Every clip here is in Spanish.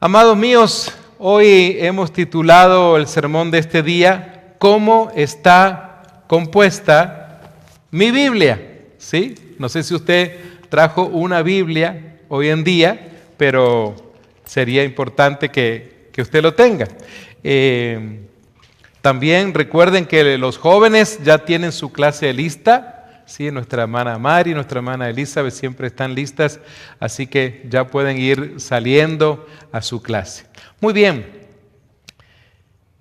Amados míos, hoy hemos titulado el sermón de este día, ¿cómo está compuesta mi Biblia? ¿Sí? No sé si usted trajo una Biblia hoy en día, pero sería importante que usted lo tenga. También recuerden que los jóvenes ya tienen su clase lista. Sí, nuestra hermana Mari y nuestra hermana Elizabeth siempre están listas, así que ya pueden ir saliendo a su clase. Muy bien.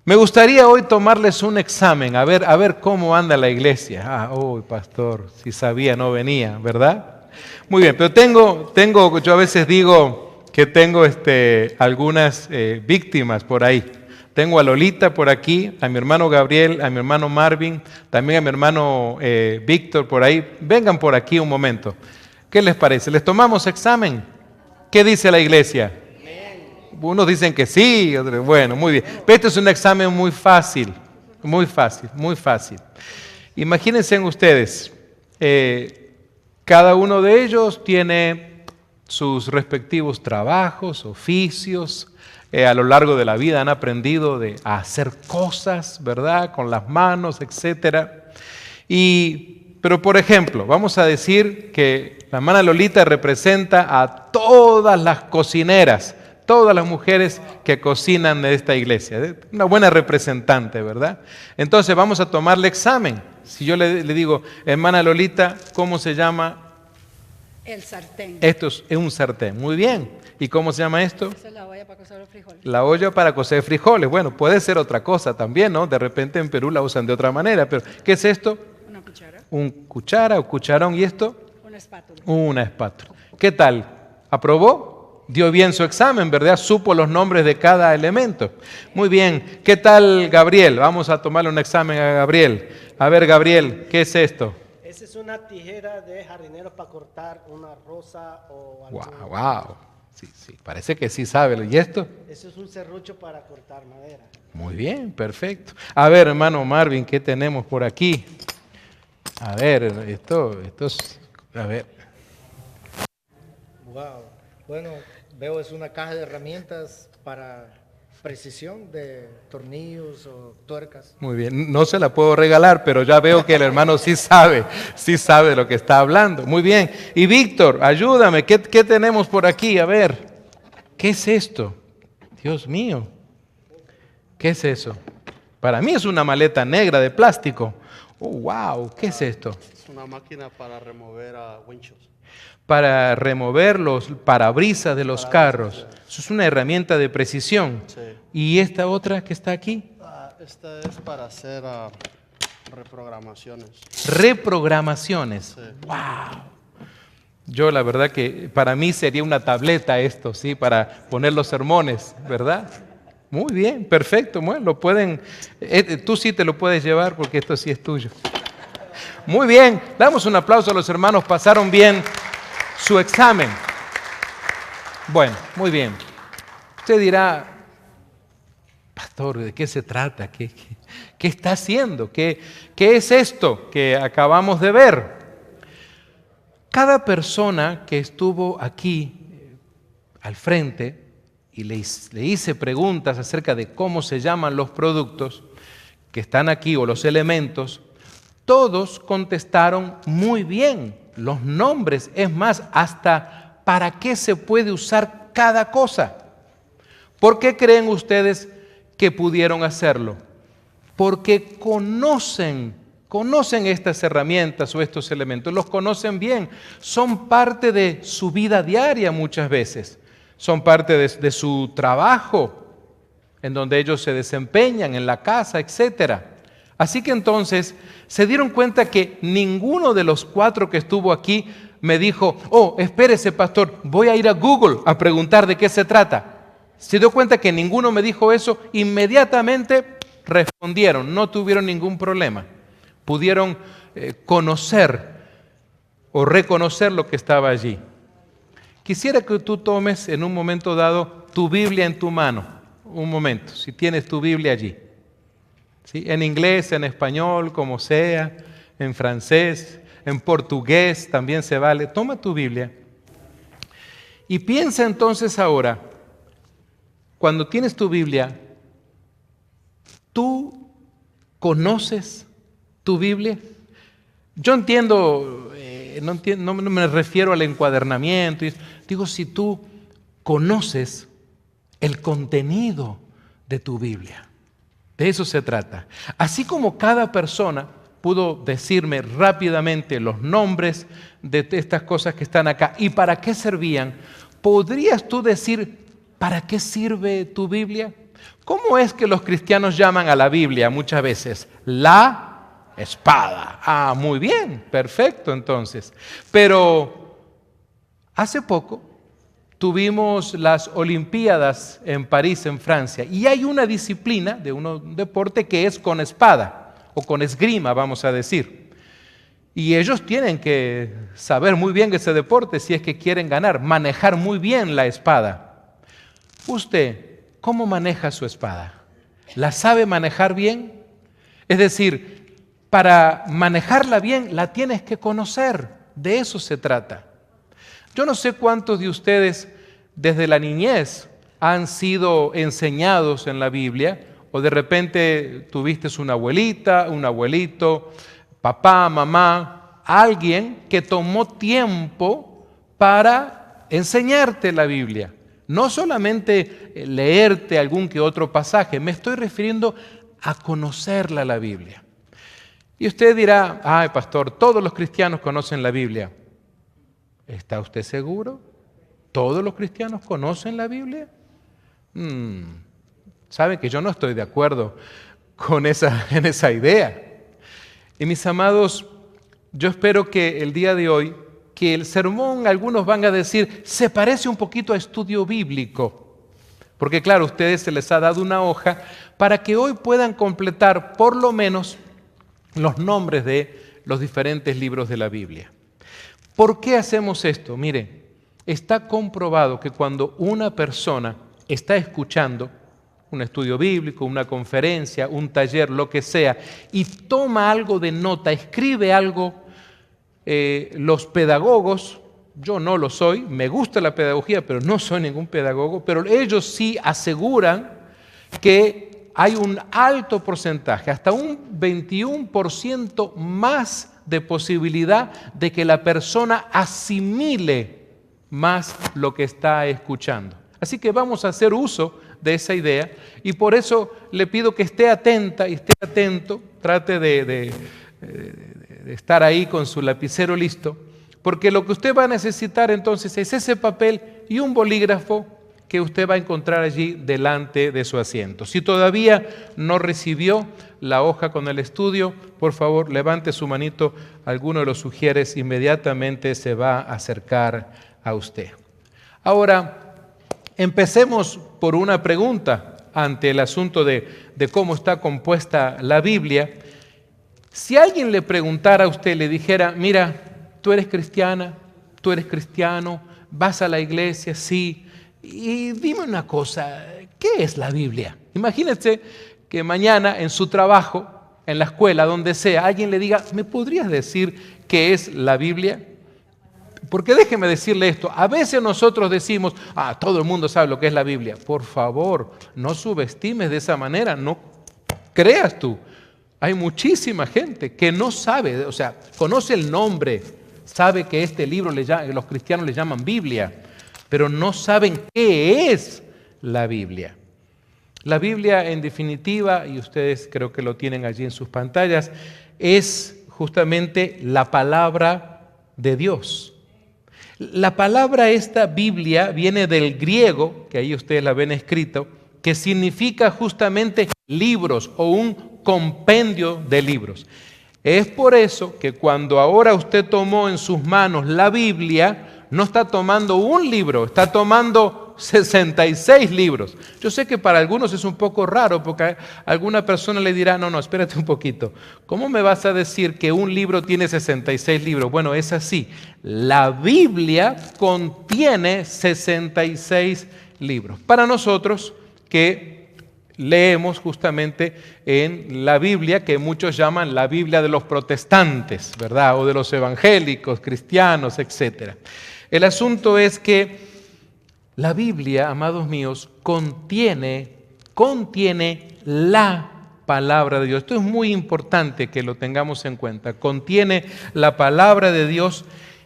Me gustaría hoy tomarles un examen, a ver cómo anda la iglesia. Pastor, si sabía no venía, ¿verdad? Muy bien, pero yo a veces digo que tengo algunas víctimas por ahí. Tengo a Lolita por aquí, a mi hermano Gabriel, a mi hermano Marvin, también a mi hermano Víctor por ahí. Vengan por aquí un momento. ¿Qué les parece? ¿Les tomamos examen? ¿Qué dice la iglesia? Unos dicen que sí, otros, bueno, muy bien. Pero este es un examen muy fácil, muy fácil, muy fácil. Imagínense ustedes, cada uno de ellos tiene sus respectivos trabajos, oficios. A lo largo de la vida han aprendido a hacer cosas, ¿verdad? Con las manos, etcétera. Pero por ejemplo, vamos a decir que la hermana Lolita representa a todas las cocineras, todas las mujeres que cocinan de esta iglesia. Una buena representante, ¿verdad? Entonces vamos a tomarle examen. Si yo le digo, hermana Lolita, ¿cómo se llama? El sartén. Esto es un sartén. Muy bien. ¿Y cómo se llama esto? Esa es la olla para cocer los frijoles. La olla para cocer frijoles. Bueno, puede ser otra cosa también, ¿no? De repente en Perú la usan de otra manera. Pero ¿qué es esto? Una cuchara. Un cuchara o cucharón. ¿Y esto? Una espátula. Una espátula. ¿Qué tal? ¿Aprobó? Dio bien su examen, ¿verdad? Supo los nombres de cada elemento. Muy bien. ¿Qué tal, Gabriel? Vamos a tomarle un examen a Gabriel. A ver, Gabriel, ¿qué es esto? Esa es una tijera de jardinero para cortar una rosa o algo. Wow. Sí, parece que sí sabe. ¿Y esto? Eso es un serrucho para cortar madera. Muy bien, perfecto. A ver, hermano Marvin, ¿qué tenemos por aquí? A ver, esto es... A ver. Wow. Bueno, veo es una caja de herramientas para precisión de tornillos o tuercas. Muy bien, no se la puedo regalar, pero ya veo que el hermano sí sabe de lo que está hablando. Muy bien. Y Víctor, ayúdame, ¿qué tenemos por aquí? A ver, ¿qué es esto? Dios mío, ¿qué es eso? Para mí es una maleta negra de plástico. Oh, wow, ¿qué es esto? Es una máquina para remover windshields. Para remover los parabrisas de los carros. Eso es una herramienta de precisión. Sí. ¿Y esta otra que está aquí? Esta es para hacer reprogramaciones. Reprogramaciones. Sí. ¡Wow! Yo la verdad que para mí sería una tableta esto, ¿sí? Para poner los sermones, ¿verdad? Muy bien, perfecto. Bueno, lo pueden, tú sí te lo puedes llevar porque esto sí es tuyo. Muy bien, damos un aplauso a los hermanos, pasaron bien su examen. Bueno, muy bien. Usted dirá, pastor, ¿de qué se trata? ¿Qué está haciendo? ¿Qué es esto que acabamos de ver? Cada persona que estuvo aquí al frente y le hice preguntas acerca de cómo se llaman los productos que están aquí o los elementos, todos contestaron muy bien los nombres, es más, hasta para qué se puede usar cada cosa. ¿Por qué creen ustedes que pudieron hacerlo? Porque conocen estas herramientas o estos elementos, los conocen bien, son parte de su vida diaria muchas veces, son parte de su trabajo, en donde ellos se desempeñan, en la casa, etcétera. Así que entonces se dieron cuenta que ninguno de los 4 que estuvo aquí me dijo, espérese pastor, voy a ir a Google a preguntar de qué se trata. Se dio cuenta que ninguno me dijo eso, inmediatamente respondieron, no tuvieron ningún problema. Pudieron conocer o reconocer lo que estaba allí. Quisiera que tú tomes en un momento dado tu Biblia en tu mano, un momento, si tienes tu Biblia allí. ¿Sí? En inglés, en español, como sea, en francés, en portugués también se vale. Toma tu Biblia y piensa entonces ahora, cuando tienes tu Biblia, ¿tú conoces tu Biblia? Yo entiendo, no me refiero al encuadernamiento, digo si tú conoces el contenido de tu Biblia. De eso se trata. Así como cada persona pudo decirme rápidamente los nombres de estas cosas que están acá y para qué servían, ¿podrías tú decir para qué sirve tu Biblia? ¿Cómo es que los cristianos llaman a la Biblia muchas veces? La espada. Ah, muy bien, perfecto entonces. Pero hace poco tuvimos las Olimpiadas en París, en Francia, y hay una disciplina de un deporte que es con espada, o con esgrima, vamos a decir. Y ellos tienen que saber muy bien ese deporte si es que quieren ganar, manejar muy bien la espada. ¿Usted cómo maneja su espada? ¿La sabe manejar bien? Es decir, para manejarla bien la tienes que conocer, de eso se trata. Yo no sé cuántos de ustedes desde la niñez han sido enseñados en la Biblia, o de repente tuviste una abuelita, un abuelito, papá, mamá, alguien que tomó tiempo para enseñarte la Biblia. No solamente leerte algún que otro pasaje, me estoy refiriendo a conocerla la Biblia. Y usted dirá, ay pastor, todos los cristianos conocen la Biblia. ¿Está usted seguro? ¿Todos los cristianos conocen la Biblia? Saben que yo no estoy de acuerdo en esa idea. Y mis amados, yo espero que el día de hoy, que el sermón, algunos van a decir, se parece un poquito a estudio bíblico. Porque claro, a ustedes se les ha dado una hoja para que hoy puedan completar por lo menos los nombres de los diferentes libros de la Biblia. ¿Por qué hacemos esto? Mire, está comprobado que cuando una persona está escuchando un estudio bíblico, una conferencia, un taller, lo que sea, y toma algo de nota, escribe algo, los pedagogos, yo no lo soy, me gusta la pedagogía, pero no soy ningún pedagogo, pero ellos sí aseguran que hay un alto porcentaje, hasta un 21% más de posibilidad de que la persona asimile más lo que está escuchando. Así que vamos a hacer uso de esa idea y por eso le pido que esté atenta y esté atento, trate de estar ahí con su lapicero listo, porque lo que usted va a necesitar entonces es ese papel y un bolígrafo que usted va a encontrar allí delante de su asiento. Si todavía no recibió la hoja con el estudio, por favor levante su manito, alguno de los sugieres inmediatamente se va a acercar a usted. Ahora, empecemos por una pregunta ante el asunto de cómo está compuesta la Biblia. Si alguien le preguntara a usted, le dijera, mira, tú eres cristiana, tú eres cristiano, vas a la iglesia, sí, y dime una cosa, ¿qué es la Biblia? Imagínese que mañana en su trabajo, en la escuela, donde sea, alguien le diga, ¿me podrías decir qué es la Biblia? Porque déjeme decirle esto, a veces nosotros decimos, todo el mundo sabe lo que es la Biblia. Por favor, no subestimes de esa manera, no creas tú. Hay muchísima gente que no sabe, o sea, conoce el nombre, sabe que este libro los cristianos le llaman Biblia, pero no saben qué es la Biblia. La Biblia, en definitiva, y ustedes creo que lo tienen allí en sus pantallas, es justamente la palabra de Dios. La palabra esta Biblia viene del griego, que ahí ustedes la ven escrito, que significa justamente libros o un compendio de libros. Es por eso que cuando ahora usted tomó en sus manos la Biblia, no está tomando un libro, está tomando 66 libros. Yo sé que para algunos es un poco raro porque alguna persona le dirá, no, espérate un poquito. ¿Cómo me vas a decir que un libro tiene 66 libros? Bueno, es así. La Biblia contiene 66 libros. Para nosotros que leemos justamente en la Biblia, que muchos llaman la Biblia de los protestantes, ¿verdad? O de los evangélicos, cristianos, etc. El asunto es que La Biblia, amados míos, contiene la palabra de Dios. Esto es muy importante que lo tengamos en cuenta. Contiene la palabra de Dios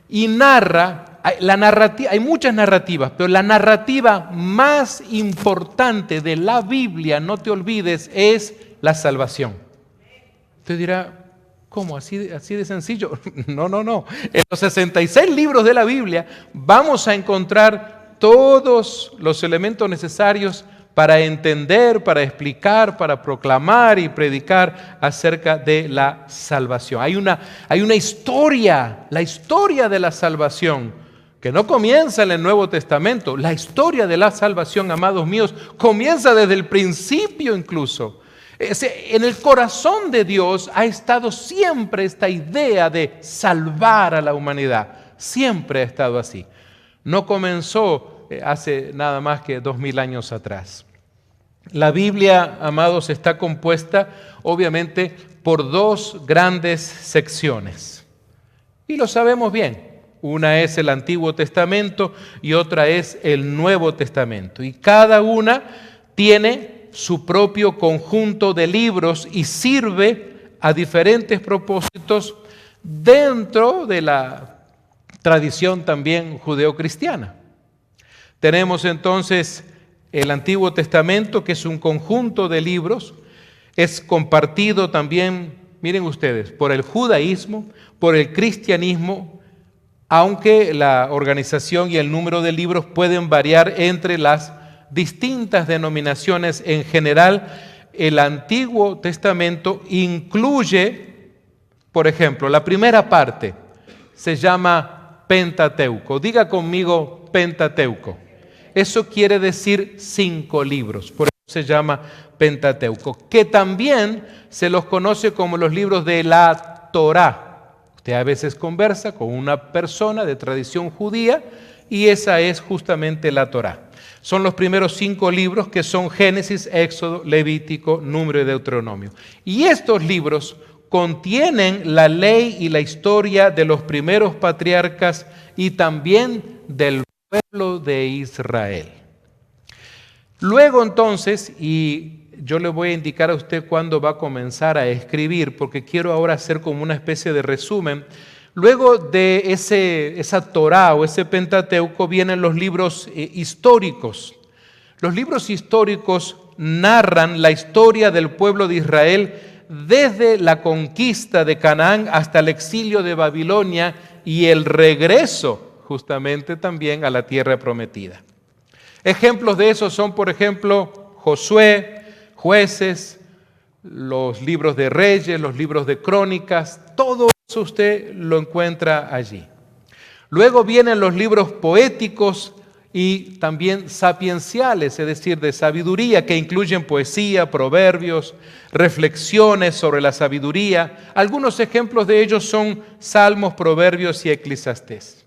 y narra, hay muchas narrativas, pero la narrativa más importante de la Biblia, no te olvides, es la salvación. Usted dirá, ¿cómo? ¿Así de sencillo? No. En los 66 libros de la Biblia vamos a encontrar todos los elementos necesarios para entender, para explicar, para proclamar y predicar acerca de la salvación. Hay una historia, la historia de la salvación, que no comienza en el Nuevo Testamento. La historia de la salvación, amados míos, comienza desde el principio incluso. En el corazón de Dios ha estado siempre esta idea de salvar a la humanidad. Siempre ha estado así. No comenzó hace nada más que 2000 años atrás. La Biblia, amados, está compuesta obviamente por dos grandes secciones. Y lo sabemos bien. Una es el Antiguo Testamento y otra es el Nuevo Testamento. Y cada una tiene su propio conjunto de libros y sirve a diferentes propósitos dentro de la tradición también judeocristiana. Tenemos entonces el Antiguo Testamento, que es un conjunto de libros, es compartido también, miren ustedes, por el judaísmo, por el cristianismo, aunque la organización y el número de libros pueden variar entre las distintas denominaciones. En general, el Antiguo Testamento incluye, por ejemplo, la primera parte se llama Pentateuco. Diga conmigo Pentateuco. Eso quiere decir 5 libros, por eso se llama Pentateuco, que también se los conoce como los libros de la Torá. Usted a veces conversa con una persona de tradición judía y esa es justamente la Torá. Son los primeros 5 libros que son Génesis, Éxodo, Levítico, Número y Deuteronomio. Y estos libros contienen la ley y la historia de los primeros patriarcas y también del pueblo de Israel. Luego entonces, y yo le voy a indicar a usted cuándo va a comenzar a escribir, porque quiero ahora hacer como una especie de resumen. Luego de esa Torá o ese Pentateuco vienen los libros históricos. Los libros históricos narran la historia del pueblo de Israel desde la conquista de Canaán hasta el exilio de Babilonia y el regreso justamente también a la tierra prometida. Ejemplos de eso son, por ejemplo, Josué, Jueces, los libros de Reyes, los libros de Crónicas, todo eso usted lo encuentra allí. Luego vienen los libros poéticos y también sapienciales, es decir, de sabiduría, que incluyen poesía, proverbios, reflexiones sobre la sabiduría. Algunos ejemplos de ellos son Salmos, Proverbios y Eclesiastés.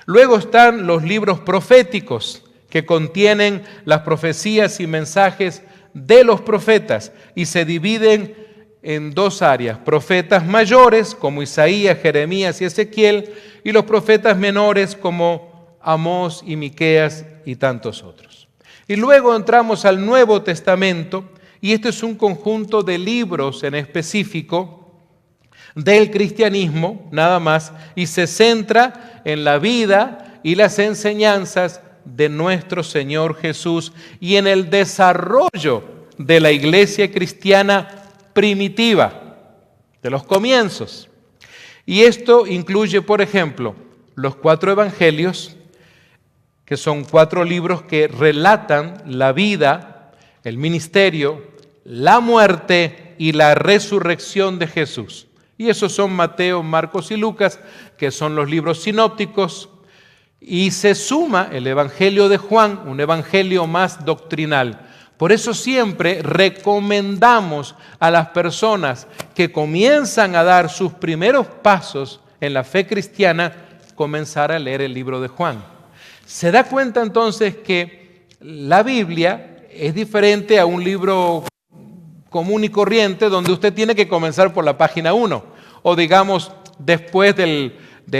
Luego están los libros proféticos, que contienen las profecías y mensajes de los profetas y se dividen en 2 áreas: profetas mayores como Isaías, Jeremías y Ezequiel, y los profetas menores como Amós y Miqueas y tantos otros. Y luego entramos al Nuevo Testamento, y este es un conjunto de libros en específico del cristianismo, nada más, y se centra en la vida y las enseñanzas de nuestro Señor Jesús y en el desarrollo de la iglesia cristiana primitiva, de los comienzos. Y esto incluye, por ejemplo, los 4 evangelios, que son 4 libros que relatan la vida, el ministerio, la muerte y la resurrección de Jesús. Y esos son Mateo, Marcos y Lucas, que son los libros sinópticos. Y se suma el Evangelio de Juan, un evangelio más doctrinal. Por eso siempre recomendamos a las personas que comienzan a dar sus primeros pasos en la fe cristiana, comenzar a leer el libro de Juan. Se da cuenta entonces que la Biblia es diferente a un libro común y corriente donde usted tiene que comenzar por la página 1 o digamos después del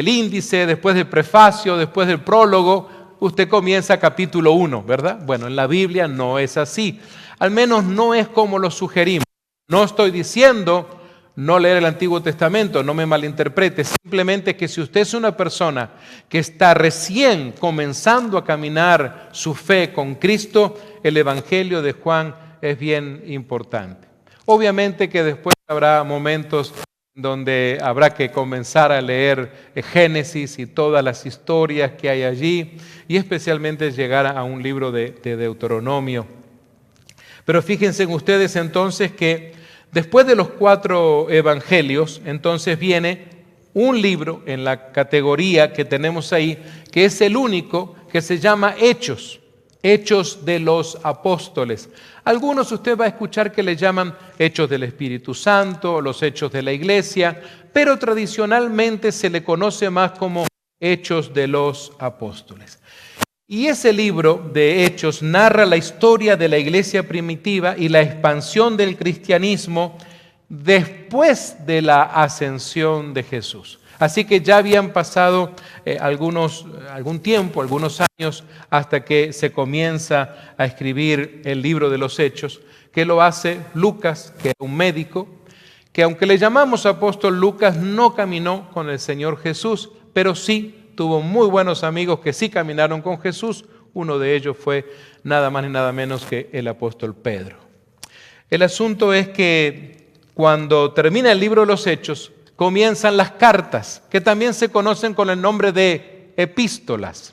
índice, después del prefacio, después del prólogo. usted comienza capítulo 1, ¿verdad? Bueno, en la Biblia no es así. Al menos no es como lo sugerimos. No estoy diciendo no leer el Antiguo Testamento, no me malinterprete. Simplemente que si usted es una persona que está recién comenzando a caminar su fe con Cristo, el Evangelio de Juan es bien importante. Obviamente que después habrá momentos donde habrá que comenzar a leer Génesis y todas las historias que hay allí, y especialmente llegar a un libro de Deuteronomio. Pero fíjense ustedes entonces que después de los 4 evangelios, entonces viene un libro en la categoría que tenemos ahí, que es el único, que se llama Hechos, Hechos de los Apóstoles. Algunos usted va a escuchar que le llaman Hechos del Espíritu Santo, los Hechos de la Iglesia, pero tradicionalmente se le conoce más como Hechos de los Apóstoles. Y ese libro de Hechos narra la historia de la iglesia primitiva y la expansión del cristianismo después de la ascensión de Jesús. Así que ya habían pasado algún tiempo, algunos años, hasta que se comienza a escribir el libro de los Hechos, que lo hace Lucas, que es un médico, que aunque le llamamos apóstol Lucas, no caminó con el Señor Jesús, pero sí tuvo muy buenos amigos que sí caminaron con Jesús. Uno de ellos fue nada más ni nada menos que el apóstol Pedro. El asunto es que cuando termina el libro de los Hechos, comienzan las cartas, que también se conocen con el nombre de epístolas.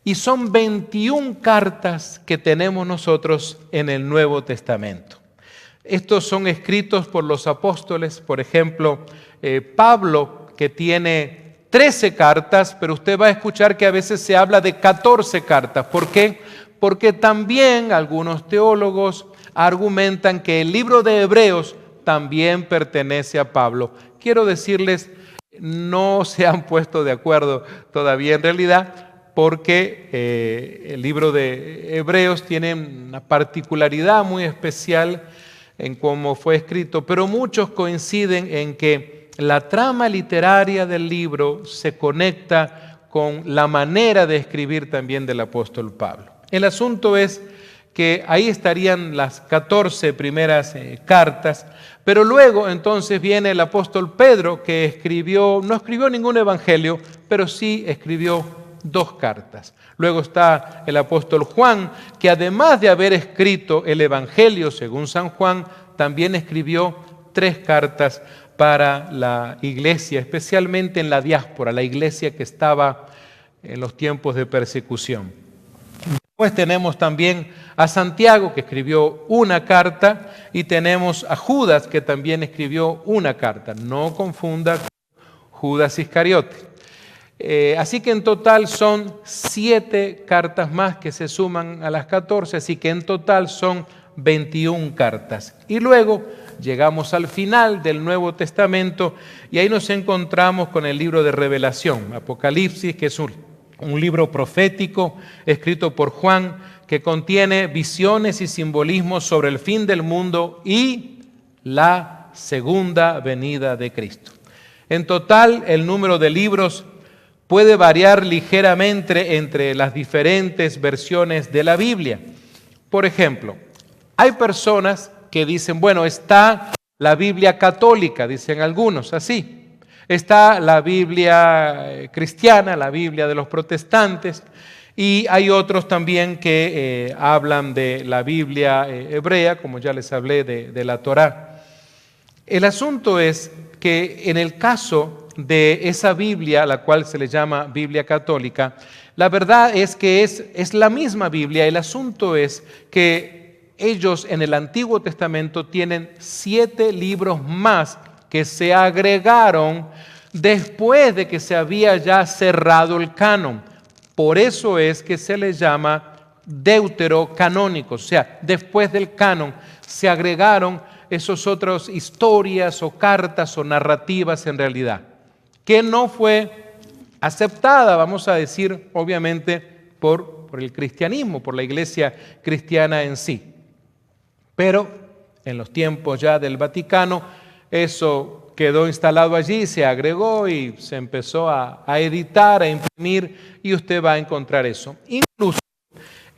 Y son 21 cartas que tenemos nosotros en el Nuevo Testamento. Estos son escritos por los apóstoles, por ejemplo, Pablo, que tiene 13 cartas, pero usted va a escuchar que a veces se habla de 14 cartas. ¿Por qué? Porque también algunos teólogos argumentan que el libro de Hebreos también pertenece a Pablo. Quiero decirles, no se han puesto de acuerdo todavía en realidad, porque el libro de Hebreos tiene una particularidad muy especial en cómo fue escrito, pero muchos coinciden en que la trama literaria del libro se conecta con la manera de escribir también del apóstol Pablo. El asunto es que ahí estarían las 14 primeras cartas, pero luego entonces viene el apóstol Pedro, que no escribió ningún evangelio, pero sí escribió 2 cartas. Luego está el apóstol Juan, que además de haber escrito el evangelio según San Juan, también escribió 3 cartas para la iglesia, especialmente en la diáspora, la iglesia que estaba en los tiempos de persecución. Después tenemos también a Santiago, que escribió 1 carta, y tenemos a Judas, que también escribió 1 carta. No confunda con Judas Iscariote. Así que en total son 7 cartas más que se suman a las 14, así que en total son 21 cartas. Y luego llegamos al final del Nuevo Testamento y ahí nos encontramos con el libro de Revelación, Apocalipsis, que es un libro profético escrito por Juan, que contiene visiones y simbolismos sobre el fin del mundo y la segunda venida de Cristo. En total, el número de libros puede variar ligeramente entre las diferentes versiones de la Biblia. Por ejemplo, hay personas que dicen, bueno, está la Biblia católica, dicen algunos, así. Está la Biblia cristiana, la Biblia de los protestantes, y hay otros también que hablan de la Biblia hebrea, como ya les hablé de la Torá. El asunto es que en el caso de esa Biblia, la cual se le llama Biblia católica, la verdad es que es la misma Biblia. El asunto es que ellos en el Antiguo Testamento tienen 7 libros más que se agregaron después de que se había ya cerrado el canon. Por eso es que se les llama deuterocanónicos, o sea, después del canon se agregaron esas otras historias o cartas o narrativas en realidad, que no fue aceptada, vamos a decir, obviamente, por el cristianismo, por la iglesia cristiana en sí. Pero en los tiempos ya del Vaticano, eso quedó instalado allí, se agregó y se empezó a editar, a imprimir, y usted va a encontrar eso. Incluso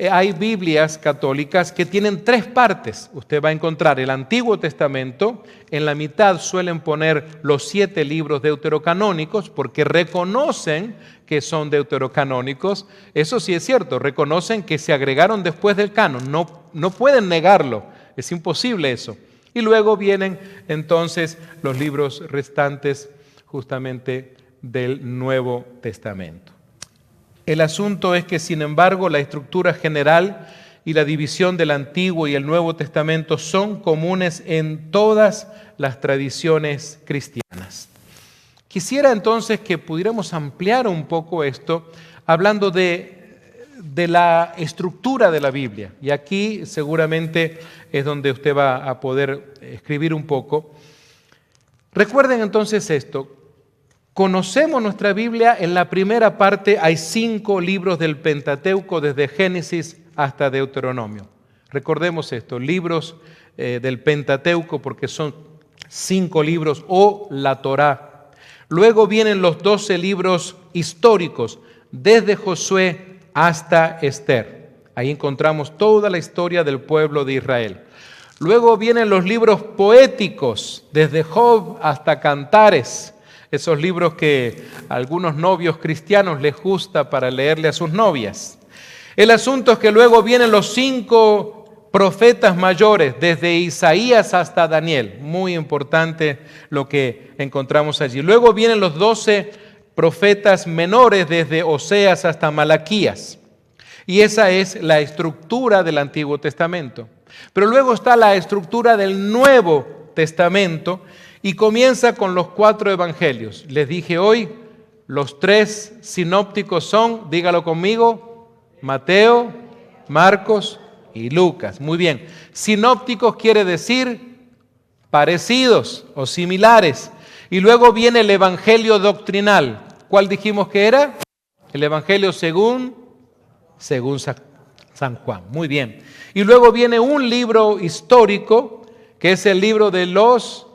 hay Biblias católicas que tienen 3 partes. Usted va a encontrar el Antiguo Testamento, en la mitad suelen poner los 7 libros deuterocanónicos porque reconocen que son deuterocanónicos. Eso sí es cierto, reconocen que se agregaron después del canon, no pueden negarlo, es imposible eso. Y luego vienen entonces los libros restantes justamente del Nuevo Testamento. El asunto es que, sin embargo, la estructura general y la división del Antiguo y el Nuevo Testamento son comunes en todas las tradiciones cristianas. Quisiera entonces que pudiéramos ampliar un poco esto hablando de la estructura de la Biblia. Y aquí seguramente es donde usted va a poder escribir un poco. Recuerden entonces esto. Conocemos nuestra Biblia, en la primera parte hay 5 libros del Pentateuco, desde Génesis hasta Deuteronomio. Recordemos esto, libros del Pentateuco, porque son 5 libros, o la Torá. Luego vienen los 12 libros históricos, desde Josué hasta Esther. Ahí encontramos toda la historia del pueblo de Israel. Luego vienen los libros poéticos, desde Job hasta Cantares. Esos libros que a algunos novios cristianos les gusta para leerle a sus novias. El asunto es que luego vienen los 5 profetas mayores, desde Isaías hasta Daniel. Muy importante lo que encontramos allí. Luego vienen los 12 profetas menores, desde Oseas hasta Malaquías. Y esa es la estructura del Antiguo Testamento. Pero luego está la estructura del Nuevo Testamento, y comienza con los 4 evangelios. Les dije hoy, los 3 sinópticos son, dígalo conmigo, Mateo, Marcos y Lucas. Muy bien. Sinópticos quiere decir parecidos o similares. Y luego viene el evangelio doctrinal. ¿Cuál dijimos que era? El evangelio según San Juan. Muy bien. Y luego viene un libro histórico, que es el libro de los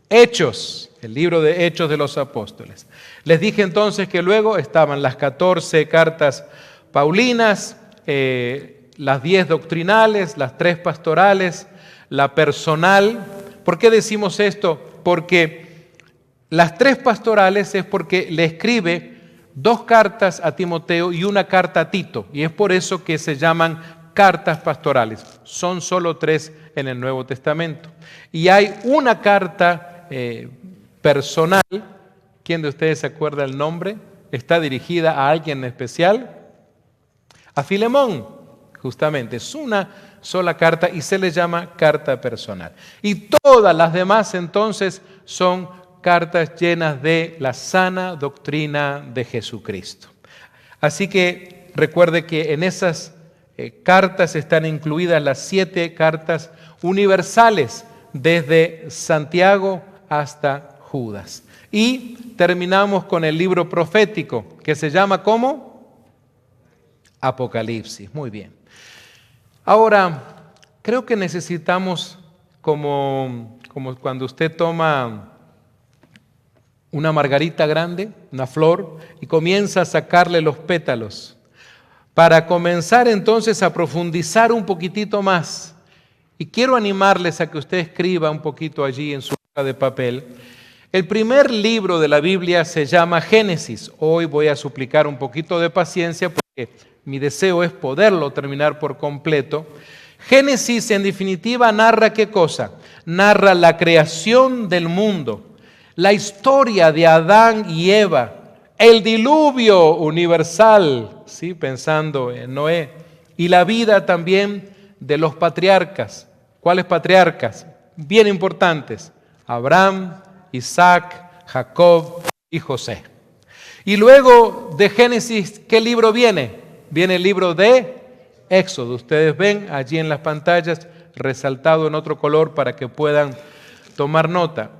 Hechos, el libro de Hechos de los Apóstoles. Les dije entonces que luego estaban las 14 cartas paulinas, las 10 doctrinales, las 3 pastorales, la personal. ¿Por qué decimos esto? Porque las 3 pastorales es porque le escribe 2 cartas a Timoteo y una carta a Tito, y es por eso que se llaman cartas pastorales. Son solo 3 en el Nuevo Testamento. Y hay una carta personal. ¿Quién de ustedes se acuerda el nombre? ¿Está dirigida a alguien especial? A Filemón, justamente. Es una sola carta y se le llama carta personal. Y todas las demás entonces son cartas llenas de la sana doctrina de Jesucristo. Así que recuerde que en esas cartas están incluidas las 7 cartas universales, desde Santiago hasta Judas. Y terminamos con el libro profético, que se llama ¿cómo? Apocalipsis. Muy bien. Ahora, creo que necesitamos, como cuando usted toma una margarita grande, una flor, y comienza a sacarle los pétalos, para comenzar entonces a profundizar un poquitito más. Y quiero animarles a que usted escriba un poquito allí en su hoja de papel. El primer libro de la Biblia se llama Génesis. Hoy voy a suplicar un poquito de paciencia porque mi deseo es poderlo terminar por completo. Génesis, en definitiva, narra ¿qué cosa? Narra la creación del mundo, la historia de Adán y Eva, el diluvio universal, ¿sí? Pensando en Noé, y la vida también de los patriarcas. ¿Cuáles patriarcas? Bien importantes: Abraham, Isaac, Jacob y José. Y luego de Génesis, ¿qué libro viene? Viene el libro de Éxodo. Ustedes ven allí en las pantallas, resaltado en otro color para que puedan tomar nota.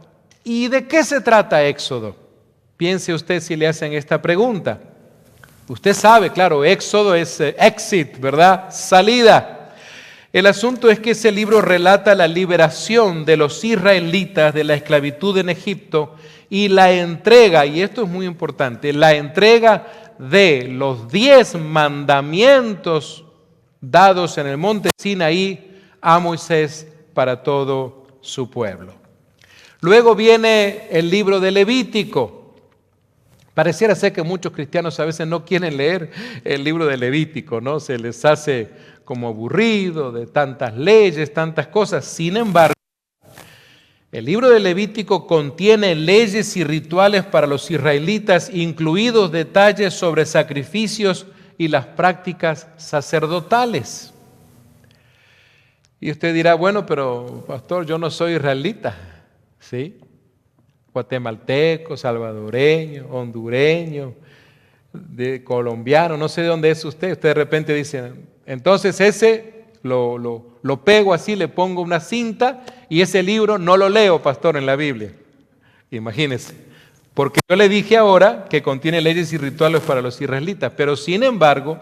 ¿Y de qué se trata Éxodo? Piense usted si le hacen esta pregunta. Usted sabe, claro, Éxodo es exit, ¿verdad? Salida. El asunto es que ese libro relata la liberación de los israelitas de la esclavitud en Egipto y la entrega, y esto es muy importante, la entrega de los 10 mandamientos dados en el monte Sinaí a Moisés para todo su pueblo. Luego viene el libro de Levítico. Pareciera ser que muchos cristianos a veces no quieren leer el libro de Levítico, ¿no? Se les hace como aburrido de tantas leyes, tantas cosas. Sin embargo, el libro de Levítico contiene leyes y rituales para los israelitas, incluidos detalles sobre sacrificios y las prácticas sacerdotales. Y usted dirá, bueno, pero pastor, yo no soy israelita, ¿sí? Guatemalteco, salvadoreño, hondureño, colombiano, no sé de dónde es usted. Usted de repente dice, entonces ese lo pego así, le pongo una cinta y ese libro no lo leo, pastor, en la Biblia. Imagínese, porque yo le dije ahora que contiene leyes y rituales para los israelitas, pero sin embargo,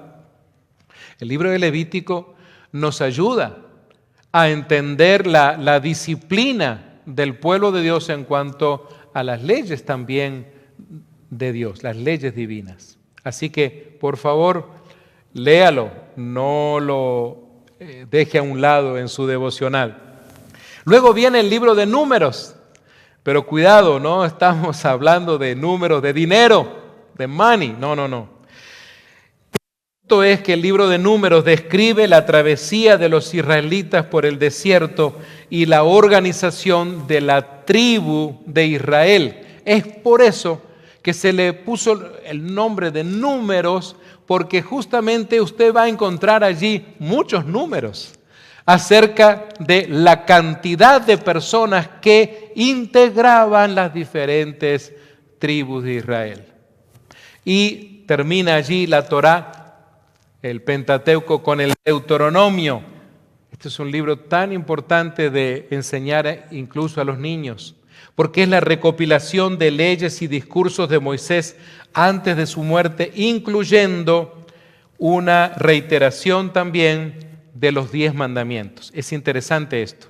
el libro de Levítico nos ayuda a entender la disciplina del pueblo de Dios en cuanto a las leyes también de Dios, las leyes divinas. Así que, por favor, léalo, no lo deje a un lado en su devocional. Luego viene el libro de Números, pero cuidado, no estamos hablando de números de dinero, de money, no. Esto es que el libro de Números describe la travesía de los israelitas por el desierto y la organización de la tribu de Israel. Es por eso que se le puso el nombre de Números, porque justamente usted va a encontrar allí muchos números acerca de la cantidad de personas que integraban las diferentes tribus de Israel. Y termina allí la Torá, el Pentateuco, con el Deuteronomio. Este es un libro tan importante de enseñar incluso a los niños, porque es la recopilación de leyes y discursos de Moisés antes de su muerte, incluyendo una reiteración también de los 10 mandamientos. Es interesante esto,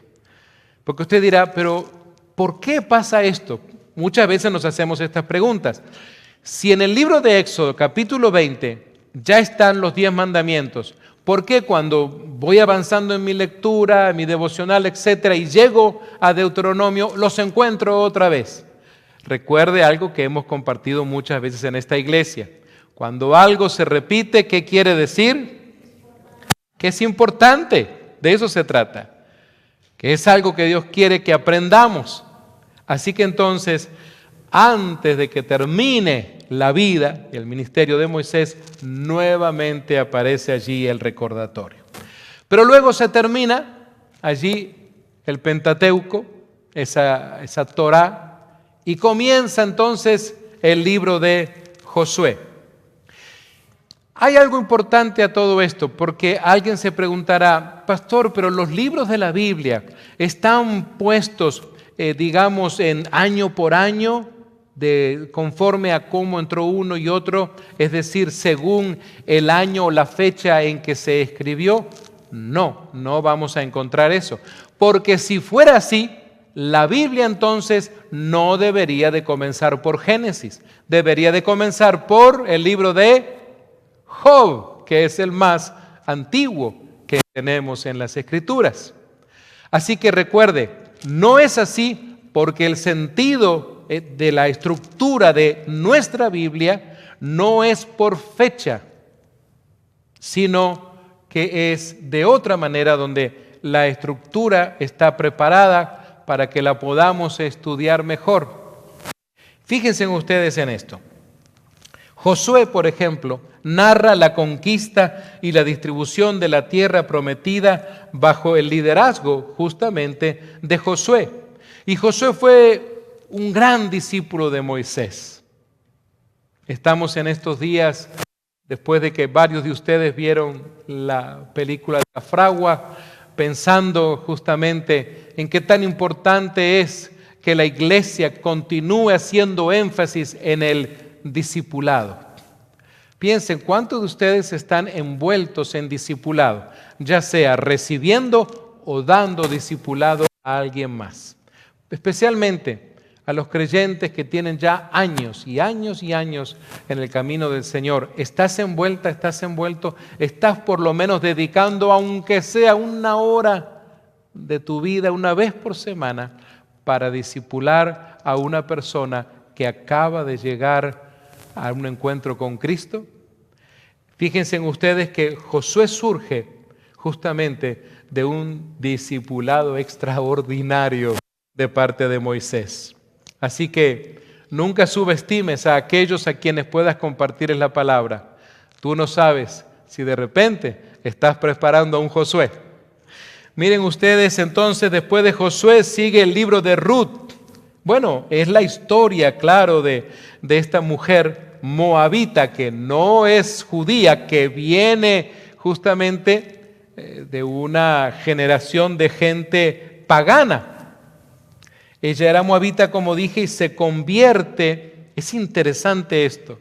porque usted dirá, pero ¿por qué pasa esto? Muchas veces nos hacemos estas preguntas. Si en el libro de Éxodo, capítulo 20, ya están los 10 mandamientos, ¿por qué cuando voy avanzando en mi lectura, en mi devocional, etcétera, y llego a Deuteronomio, los encuentro otra vez? Recuerde algo que hemos compartido muchas veces en esta iglesia. Cuando algo se repite, ¿qué quiere decir? Que es importante, de eso se trata, que es algo que Dios quiere que aprendamos. Así que entonces, antes de que termine la vida y el ministerio de Moisés, nuevamente aparece allí el recordatorio. Pero luego se termina allí el Pentateuco, esa Torá, y comienza entonces el libro de Josué. Hay algo importante a todo esto, porque alguien se preguntará, pastor, pero los libros de la Biblia están puestos, digamos, en año por año, conforme a cómo entró uno y otro, es decir, según el año o la fecha en que se escribió. No vamos a encontrar eso, porque si fuera así, la Biblia entonces no debería de comenzar por Génesis, debería de comenzar por el libro de Job, que es el más antiguo que tenemos en las Escrituras. Así que recuerde, no es así porque el sentido de la estructura de nuestra Biblia no es por fecha, sino que es de otra manera donde la estructura está preparada para que la podamos estudiar mejor. Fíjense ustedes en esto. Josué, por ejemplo, narra la conquista y la distribución de la tierra prometida bajo el liderazgo justamente de Josué. Y Josué fue un gran discípulo de Moisés. Estamos en estos días, después de que varios de ustedes vieron la película de La Fragua, pensando justamente en qué tan importante es que la iglesia continúe haciendo énfasis en el discipulado. Piensen, ¿cuántos de ustedes están envueltos en discipulado? Ya sea recibiendo o dando discipulado a alguien más. Especialmente a los creyentes que tienen ya años y años y años en el camino del Señor. ¿Estás envuelta, estás envuelto? ¿Estás por lo menos dedicando, aunque sea una hora de tu vida, una vez por semana, para discipular a una persona que acaba de llegar a un encuentro con Cristo? Fíjense en ustedes que Josué surge justamente de un discipulado extraordinario de parte de Moisés. Así que nunca subestimes a aquellos a quienes puedas compartirles la palabra. Tú no sabes si de repente estás preparando a un Josué. Miren ustedes, entonces, después de Josué sigue el libro de Ruth. Bueno, es la historia, claro, de esta mujer moabita que no es judía, que viene justamente de una generación de gente pagana. Ella era moabita, como dije, y se convierte. Es interesante esto.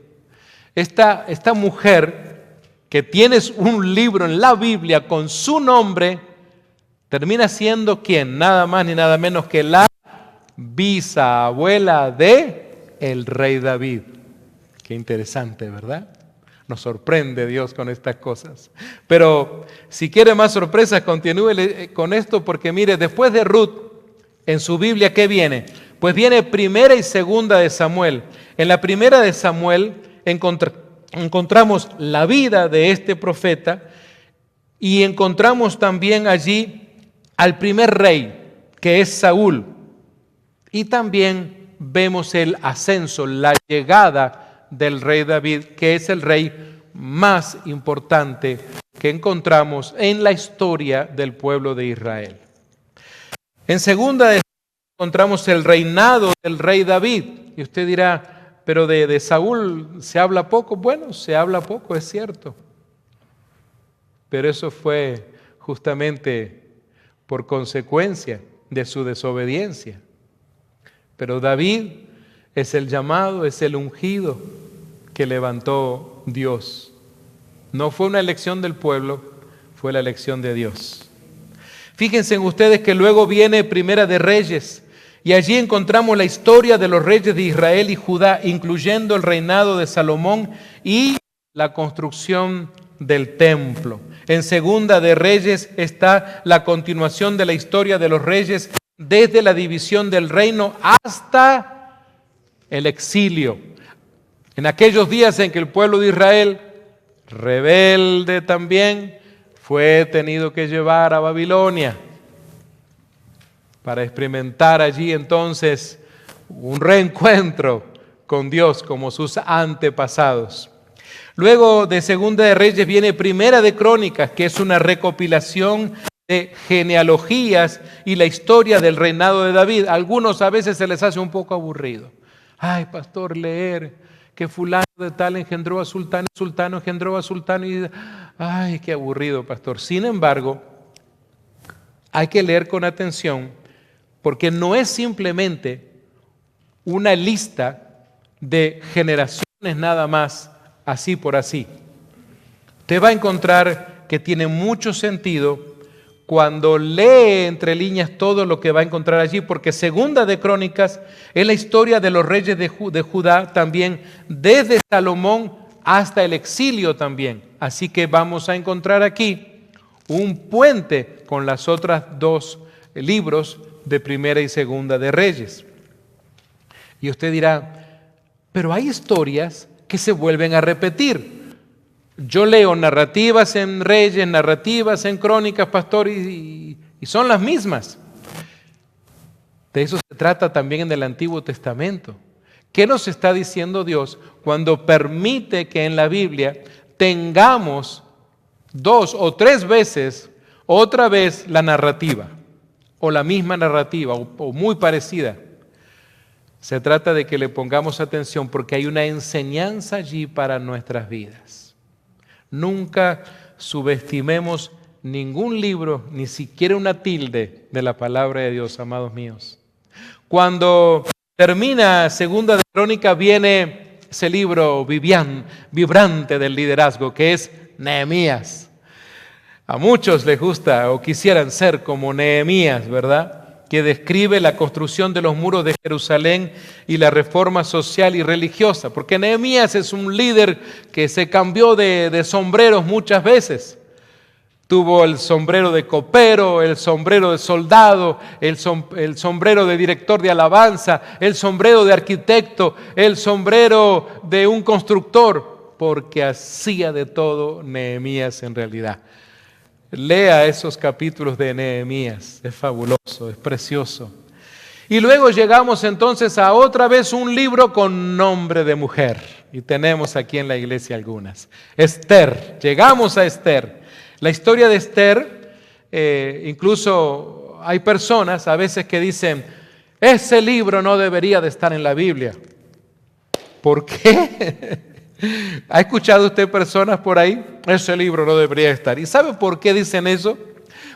Esta mujer que tienes un libro en la Biblia con su nombre, termina siendo ¿quién? Nada más ni nada menos que la bisabuela de el rey David. Qué interesante, ¿verdad? Nos sorprende Dios con estas cosas. Pero si quiere más sorpresas, continúe con esto, porque mire, después de Ruth, en su Biblia, ¿qué viene? Pues viene primera y segunda de Samuel. En la primera de Samuel encontramos la vida de este profeta y encontramos también allí al primer rey, que es Saúl. Y también vemos el ascenso, la llegada del rey David, que es el rey más importante que encontramos en la historia del pueblo de Israel. En segunda encontramos el reinado del rey David. Y usted dirá, pero de Saúl se habla poco. Bueno, se habla poco, es cierto. Pero eso fue justamente por consecuencia de su desobediencia. Pero David es el llamado, es el ungido que levantó Dios. No fue una elección del pueblo, fue la elección de Dios. Fíjense ustedes que luego viene Primera de Reyes, y allí encontramos la historia de los reyes de Israel y Judá, incluyendo el reinado de Salomón y la construcción del templo. En Segunda de Reyes está la continuación de la historia de los reyes desde la división del reino hasta el exilio. En aquellos días en que el pueblo de Israel, rebelde también, fue tenido que llevar a Babilonia para experimentar allí entonces un reencuentro con Dios como sus antepasados. Luego de Segunda de Reyes viene Primera de Crónicas, que es una recopilación de genealogías y la historia del reinado de David. A algunos a veces se les hace un poco aburrido. Ay, pastor, leer que fulano de tal engendró a sultano, sultano engendró a sultano y... Ay, qué aburrido, pastor. Sin embargo, hay que leer con atención porque no es simplemente una lista de generaciones nada más, así por así. Usted va a encontrar que tiene mucho sentido cuando lee entre líneas todo lo que va a encontrar allí, porque Segunda de Crónicas es la historia de los reyes de Judá también, desde Salomón hasta el exilio también. Así que vamos a encontrar aquí un puente con las otras dos libros de Primera y Segunda de Reyes. Y usted dirá, pero hay historias que se vuelven a repetir. Yo leo narrativas en Reyes, narrativas en Crónicas, pastor, y son las mismas. De eso se trata también en el Antiguo Testamento. ¿Qué nos está diciendo Dios cuando permite que en la Biblia tengamos 2 o 3 veces otra vez la narrativa, o la misma narrativa, o muy parecida? Se trata de que le pongamos atención porque hay una enseñanza allí para nuestras vidas. Nunca subestimemos ningún libro, ni siquiera una tilde de la palabra de Dios, amados míos. Cuando termina Segunda de Crónica viene ese libro vibrante del liderazgo que es Nehemías. A muchos les gusta o quisieran ser como Nehemías, ¿verdad? Que describe la construcción de los muros de Jerusalén y la reforma social y religiosa, porque Nehemías es un líder que se cambió de sombreros muchas veces. Tuvo el sombrero de copero, el sombrero de soldado, el sombrero de director de alabanza, el sombrero de arquitecto, el sombrero de un constructor, porque hacía de todo Nehemías en realidad. Lea esos capítulos de Nehemías, es fabuloso, es precioso. Y luego llegamos entonces a otra vez un libro con nombre de mujer. Y tenemos aquí en la iglesia algunas. Esther, llegamos a Esther. La historia de Esther, incluso hay personas a veces que dicen, ese libro no debería de estar en la Biblia. ¿Por qué? ¿Ha escuchado usted personas por ahí? Ese libro no debería estar. ¿Y sabe por qué dicen eso?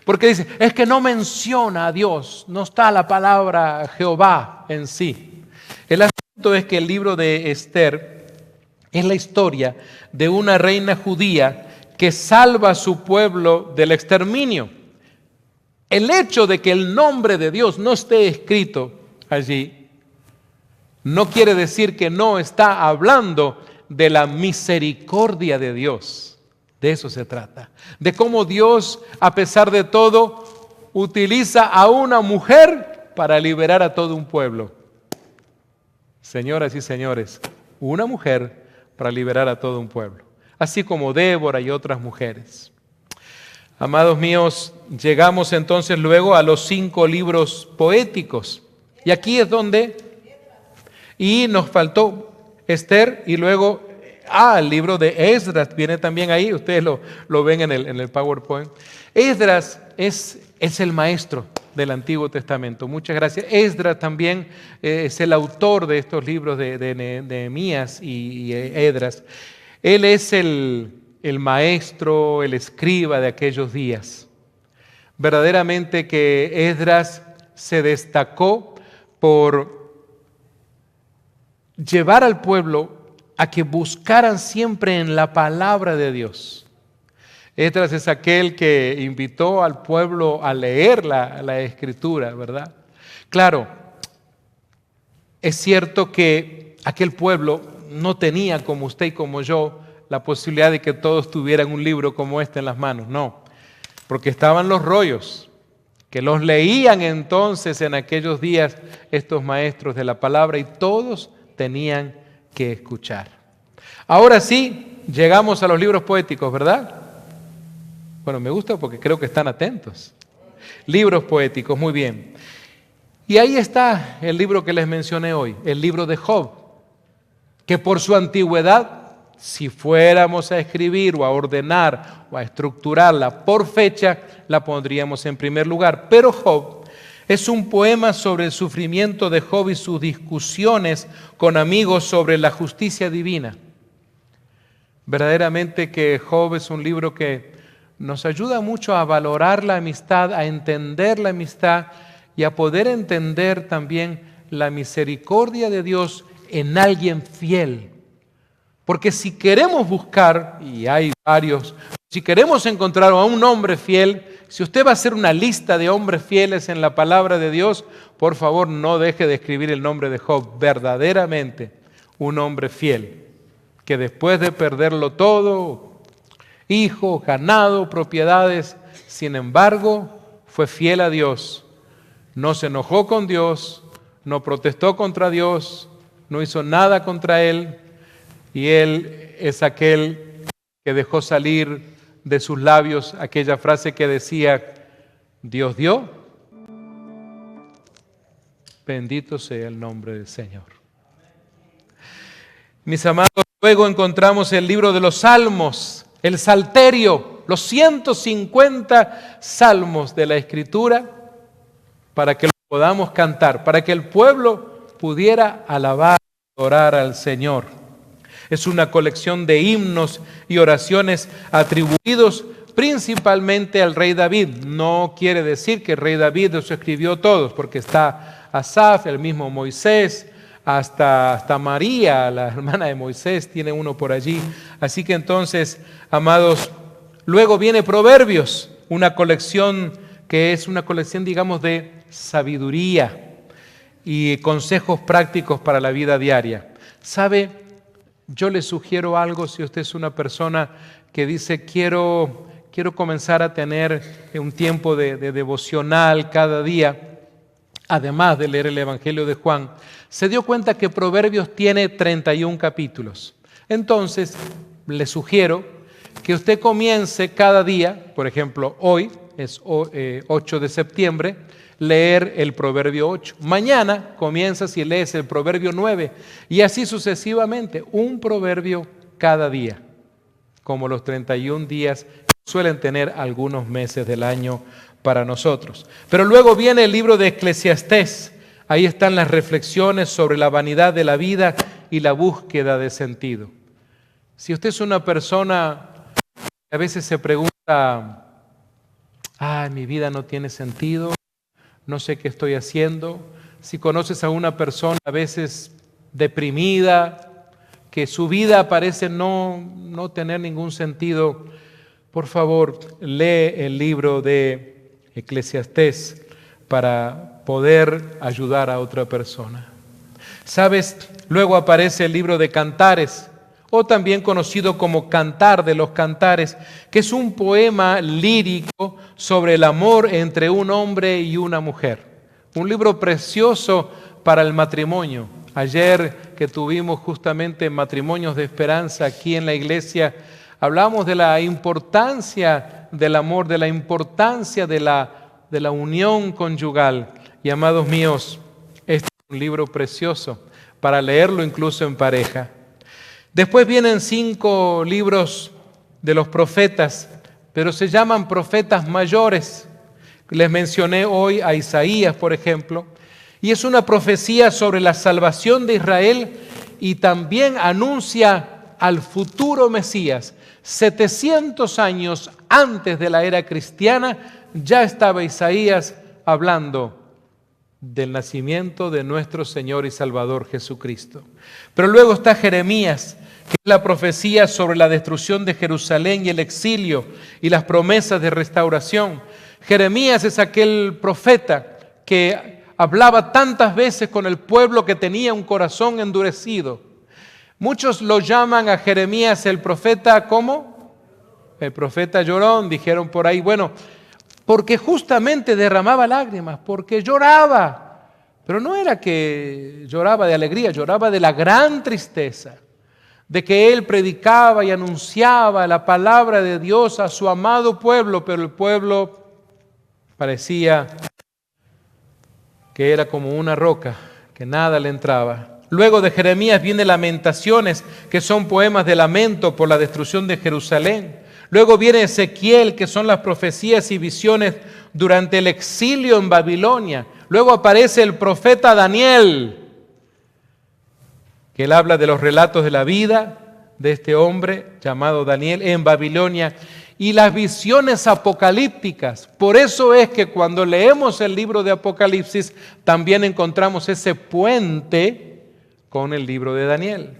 Porque dicen, es que no menciona a Dios, no está la palabra Jehová en sí. El asunto es que el libro de Esther es la historia de una reina judía que salva a su pueblo del exterminio. El hecho de que el nombre de Dios no esté escrito allí no quiere decir que no está hablando de la misericordia de Dios. De eso se trata. De cómo Dios, a pesar de todo, utiliza a una mujer para liberar a todo un pueblo. Señoras y señores, una mujer para liberar a todo un pueblo. Así como Débora y otras mujeres. Amados míos, llegamos entonces luego a los 5 libros poéticos. Y aquí es donde... Y nos faltó Esther y luego, el libro de Esdras viene también ahí, ustedes lo ven en el PowerPoint. Esdras es el maestro del Antiguo Testamento, muchas gracias. Esdras también es el autor de estos libros de Nehemías y Esdras. Él es el maestro, el escriba de aquellos días. Verdaderamente que Esdras se destacó por llevar al pueblo a que buscaran siempre en la palabra de Dios. Esdras es aquel que invitó al pueblo a leer la Escritura, ¿verdad? Claro, es cierto que aquel pueblo no tenía, como usted y como yo, la posibilidad de que todos tuvieran un libro como este en las manos, no, porque estaban los rollos, que los leían entonces en aquellos días estos maestros de la palabra y todos tenían que escuchar. Ahora sí, llegamos a los libros poéticos, ¿verdad? Bueno, me gusta porque creo que están atentos. Libros poéticos, muy bien. Y ahí está el libro que les mencioné hoy, el libro de Job, que por su antigüedad, si fuéramos a escribir o a ordenar o a estructurarla por fecha, la pondríamos en primer lugar. Pero Job es un poema sobre el sufrimiento de Job y sus discusiones con amigos sobre la justicia divina. Verdaderamente que Job es un libro que nos ayuda mucho a valorar la amistad, a entender la amistad y a poder entender también la misericordia de Dios en alguien fiel. Porque si queremos buscar, y hay varios, si queremos encontrar a un hombre fiel, si usted va a hacer una lista de hombres fieles en la palabra de Dios, por favor no deje de escribir el nombre de Job. Verdaderamente un hombre fiel, que después de perderlo todo, hijos, ganado, propiedades, sin embargo, fue fiel a Dios. No se enojó con Dios, no protestó contra Dios, no hizo nada contra Él, y Él es aquel que dejó salir de sus labios aquella frase que decía, Dios dio, bendito sea el nombre del Señor. Mis amados, luego encontramos el libro de los Salmos, el Salterio, los 150 salmos de la Escritura, para que lo podamos cantar, para que el pueblo pudiera alabar y adorar al Señor. Es una colección de himnos y oraciones atribuidos principalmente al rey David. No quiere decir que el rey David los escribió todos, porque está Asaf, el mismo Moisés, hasta María, la hermana de Moisés, tiene uno por allí. Así que entonces, amados, luego viene Proverbios, una colección que es una colección, digamos, de sabiduría y consejos prácticos para la vida diaria. ¿Sabe? Yo le sugiero algo si usted es una persona que dice, quiero comenzar a tener un tiempo de devocional cada día, además de leer el Evangelio de Juan. Se dio cuenta que Proverbios tiene 31 capítulos. Entonces, le sugiero que usted comience cada día, por ejemplo, hoy es 8 de septiembre, leer el Proverbio 8. Mañana comienzas y lees el Proverbio 9 y así sucesivamente, un proverbio cada día, como los 31 días que suelen tener algunos meses del año para nosotros. Pero luego viene el libro de Eclesiastés. Ahí están las reflexiones sobre la vanidad de la vida y la búsqueda de sentido. Si usted es una persona que a veces se pregunta, mi vida no tiene sentido, no sé qué estoy haciendo. Si conoces a una persona a veces deprimida, que su vida parece no tener ningún sentido, por favor, lee el libro de Eclesiastés para poder ayudar a otra persona. ¿Sabes? Luego aparece el libro de Cantares, o también conocido como Cantar de los Cantares, que es un poema lírico sobre el amor entre un hombre y una mujer. Un libro precioso para el matrimonio. Ayer que tuvimos justamente matrimonios de esperanza aquí en la iglesia, hablamos de la importancia del amor, de la importancia de la unión conyugal. Y amados míos, este es un libro precioso para leerlo incluso en pareja. Después vienen 5 libros de los profetas, pero se llaman profetas mayores. Les mencioné hoy a Isaías, por ejemplo, y es una profecía sobre la salvación de Israel y también anuncia al futuro Mesías. 700 años antes de la era cristiana ya estaba Isaías hablando del nacimiento de nuestro Señor y Salvador Jesucristo. Pero luego está Jeremías, que es la profecía sobre la destrucción de Jerusalén y el exilio y las promesas de restauración. Jeremías es aquel profeta que hablaba tantas veces con el pueblo que tenía un corazón endurecido. Muchos lo llaman a Jeremías el profeta, ¿cómo? El profeta llorón, dijeron por ahí. Bueno, porque justamente derramaba lágrimas, porque lloraba. Pero no era que lloraba de alegría, lloraba de la gran tristeza, de que él predicaba y anunciaba la palabra de Dios a su amado pueblo, pero el pueblo parecía que era como una roca, que nada le entraba. Luego de Jeremías viene Lamentaciones, que son poemas de lamento por la destrucción de Jerusalén. Luego viene Ezequiel, que son las profecías y visiones durante el exilio en Babilonia. Luego aparece el profeta Daniel, que él habla de los relatos de la vida de este hombre llamado Daniel en Babilonia y las visiones apocalípticas. Por eso es que cuando leemos el libro de Apocalipsis también encontramos ese puente con el libro de Daniel.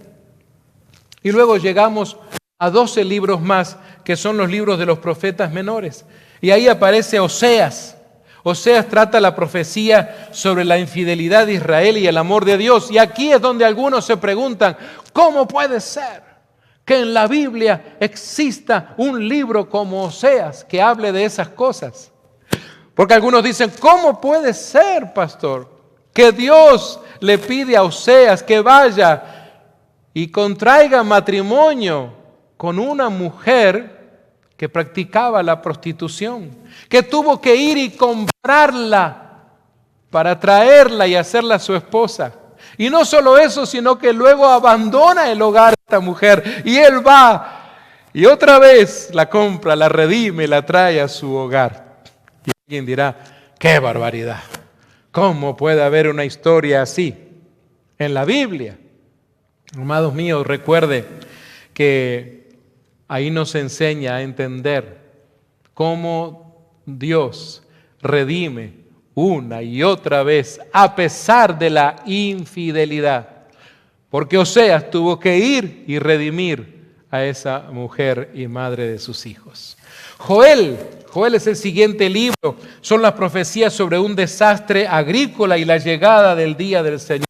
Y luego llegamos a 12 libros más, que son los libros de los profetas menores. Y ahí aparece Oseas. Oseas trata la profecía sobre la infidelidad de Israel y el amor de Dios. Y aquí es donde algunos se preguntan, ¿cómo puede ser que en la Biblia exista un libro como Oseas que hable de esas cosas? Porque algunos dicen, ¿cómo puede ser, pastor, que Dios le pide a Oseas que vaya y contraiga matrimonio con una mujer que practicaba la prostitución, que tuvo que ir y comprarla para traerla y hacerla su esposa? Y no solo eso, sino que luego abandona el hogar de esta mujer y él va y otra vez la compra, la redime, la trae a su hogar. Y alguien dirá, ¡qué barbaridad! ¿Cómo puede haber una historia así en la Biblia? Amados míos, recuerde que ahí nos enseña a entender cómo Dios redime una y otra vez a pesar de la infidelidad. porque Oseas tuvo que ir y redimir a esa mujer y madre de sus hijos. Joel es el siguiente libro, son las profecías sobre un desastre agrícola y la llegada del día del Señor.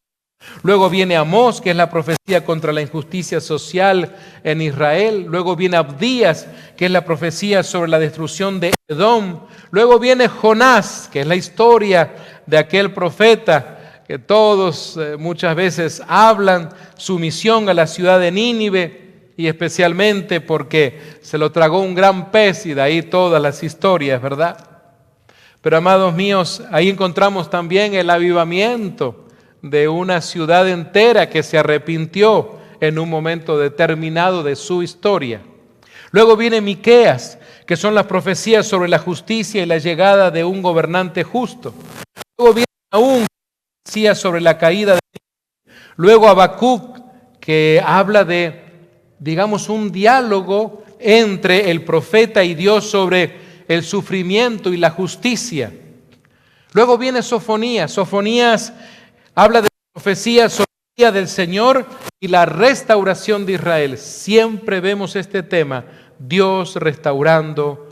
Luego viene Amós, que es la profecía contra la injusticia social en Israel. Luego viene Abdías, que es la profecía sobre la destrucción de Edom. Luego viene Jonás, que es la historia de aquel profeta que todos muchas veces hablan, su misión a la ciudad de Nínive, y especialmente porque se lo tragó un gran pez, y de ahí todas las historias, ¿verdad? Pero amados míos, ahí encontramos también el avivamiento de una ciudad entera que se arrepintió en un momento determinado de su historia. Luego viene Miqueas, que son las profecías sobre la justicia y la llegada de un gobernante justo. Luego viene Nahum, profecía sobre la caída de Nínive. Luego Habacuc, que habla de, digamos, un diálogo entre el profeta y Dios sobre el sufrimiento y la justicia. Luego viene Sofonías. Sofonías habla de profecías sobre el día del Señor y la restauración de Israel. Siempre vemos este tema, Dios restaurando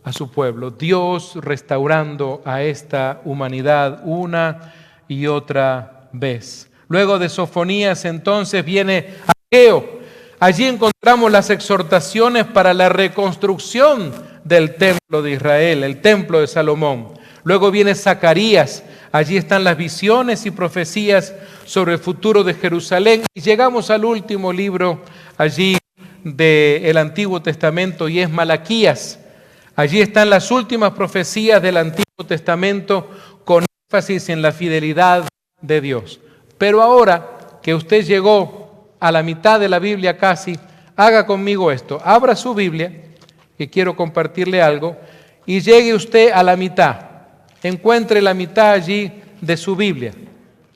a su pueblo, Dios restaurando a esta humanidad una y otra vez. Luego de Sofonías entonces viene Ageo. Allí encontramos las exhortaciones para la reconstrucción del templo de Israel, el templo de Salomón. Luego viene Zacarías. Allí están las visiones y profecías sobre el futuro de Jerusalén. Y llegamos al último libro allí del Antiguo Testamento, y es Malaquías. Allí están las últimas profecías del Antiguo Testamento con énfasis en la fidelidad de Dios. Pero ahora que usted llegó a la mitad de la Biblia casi, haga conmigo esto. Abra su Biblia, que quiero compartirle algo, y llegue usted a la mitad. Encuentre la mitad allí de su Biblia.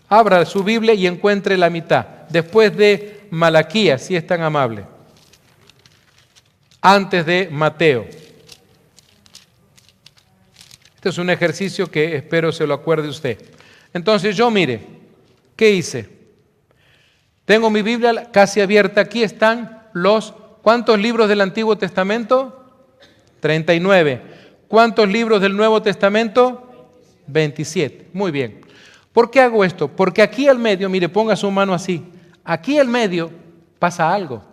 Abra su Biblia y encuentre la mitad. Después de Malaquías, si es tan amable. Antes de Mateo. Este es un ejercicio que espero se lo acuerde usted. Entonces yo, mire, ¿qué hice? Tengo mi Biblia casi abierta. Aquí están los, ¿cuántos libros del Antiguo Testamento? 39. ¿Cuántos libros del Nuevo Testamento? 27. Muy bien. ¿Por qué hago esto? Porque aquí al medio, mire, ponga su mano así. Aquí al medio pasa algo.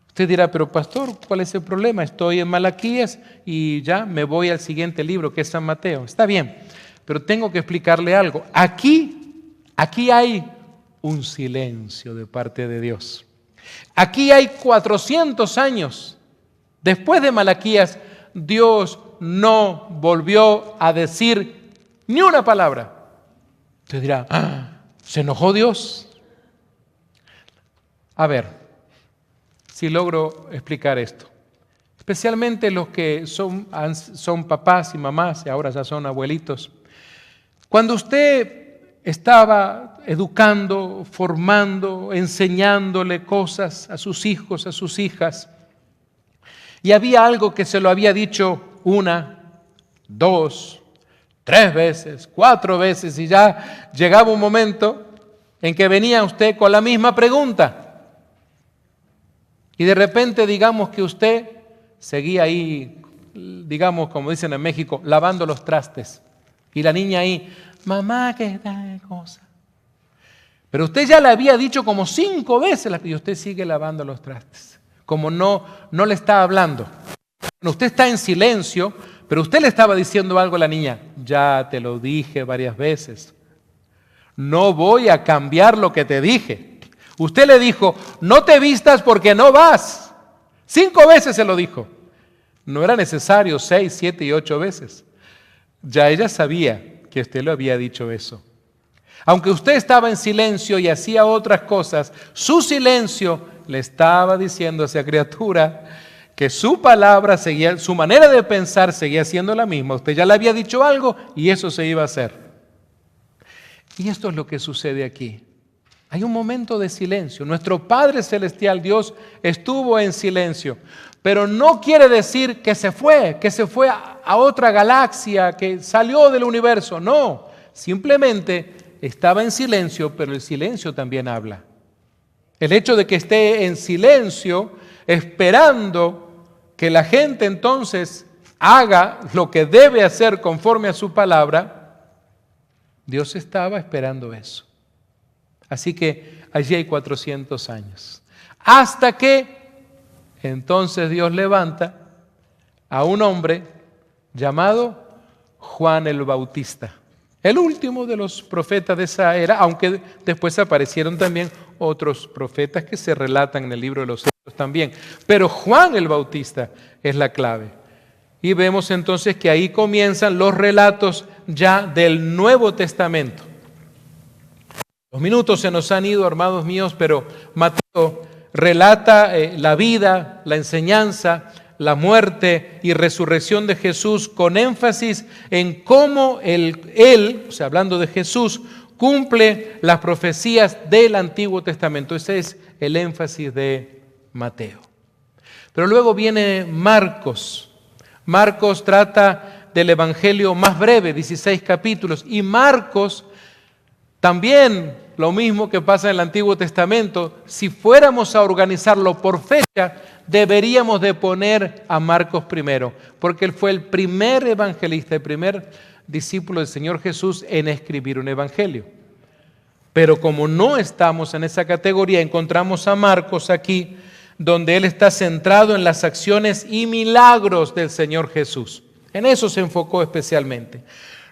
Usted dirá, pero pastor, ¿cuál es el problema? Estoy en Malaquías y ya me voy al siguiente libro, que es San Mateo. Está bien, pero tengo que explicarle algo. Aquí hay un silencio de parte de Dios. Aquí hay 400 años. Después de Malaquías, Dios no volvió a decir ni una palabra. Usted dirá, ¿se enojó Dios? A ver, si logro explicar esto. Especialmente los que son papás y mamás, y ahora ya son abuelitos. Cuando usted estaba educando, formando, enseñándole cosas a sus hijos, a sus hijas, y había algo que se lo había dicho 1, 2, 3 veces, 4 veces, y ya llegaba un momento en que venía usted con la misma pregunta. Y de repente, digamos que usted seguía ahí, digamos, como dicen en México, lavando los trastes. Y la niña ahí, mamá, ¿qué tal cosa? Pero usted ya le había dicho como 5 veces, y usted sigue lavando los trastes. Como no le está hablando. Bueno, usted está en silencio, pero usted le estaba diciendo algo a la niña. Ya te lo dije varias veces. No voy a cambiar lo que te dije. Usted le dijo, no te vistas porque no vas. 5 veces se lo dijo. No era necesario 6, 7 y 8 veces. Ya ella sabía que usted le había dicho eso. Aunque usted estaba en silencio y hacía otras cosas, su silencio le estaba diciendo a esa criatura que su palabra seguía, su manera de pensar seguía siendo la misma. Usted ya le había dicho algo y eso se iba a hacer. Y esto es lo que sucede aquí. Hay un momento de silencio. Nuestro Padre Celestial, Dios, estuvo en silencio. Pero no quiere decir que se fue a otra galaxia, que salió del universo. No, simplemente estaba en silencio, pero el silencio también habla. El hecho de que esté en silencio, esperando que la gente entonces haga lo que debe hacer conforme a su palabra, Dios estaba esperando eso. Así que allí hay 400 años. Hasta que entonces Dios levanta a un hombre llamado Juan el Bautista, el último de los profetas de esa era, aunque después aparecieron también otros profetas que se relatan en el libro de los Hechos también. Pero Juan el Bautista es la clave. Y vemos entonces que ahí comienzan los relatos ya del Nuevo Testamento. Los minutos se nos han ido, hermanos míos, pero Mateo relata la vida, la enseñanza, la muerte y resurrección de Jesús con énfasis en cómo Él, o sea, hablando de Jesús, cumple las profecías del Antiguo Testamento. Ese es el énfasis de Mateo. Pero luego viene Marcos. Marcos trata del evangelio más breve, 16 capítulos, y Marcos también, lo mismo que pasa en el Antiguo Testamento, si fuéramos a organizarlo por fecha, deberíamos de poner a Marcos primero, porque él fue el primer evangelista, el primer discípulo del Señor Jesús en escribir un evangelio. Pero como no estamos en esa categoría, encontramos a Marcos aquí, donde él está centrado en las acciones y milagros del Señor Jesús. En eso se enfocó especialmente.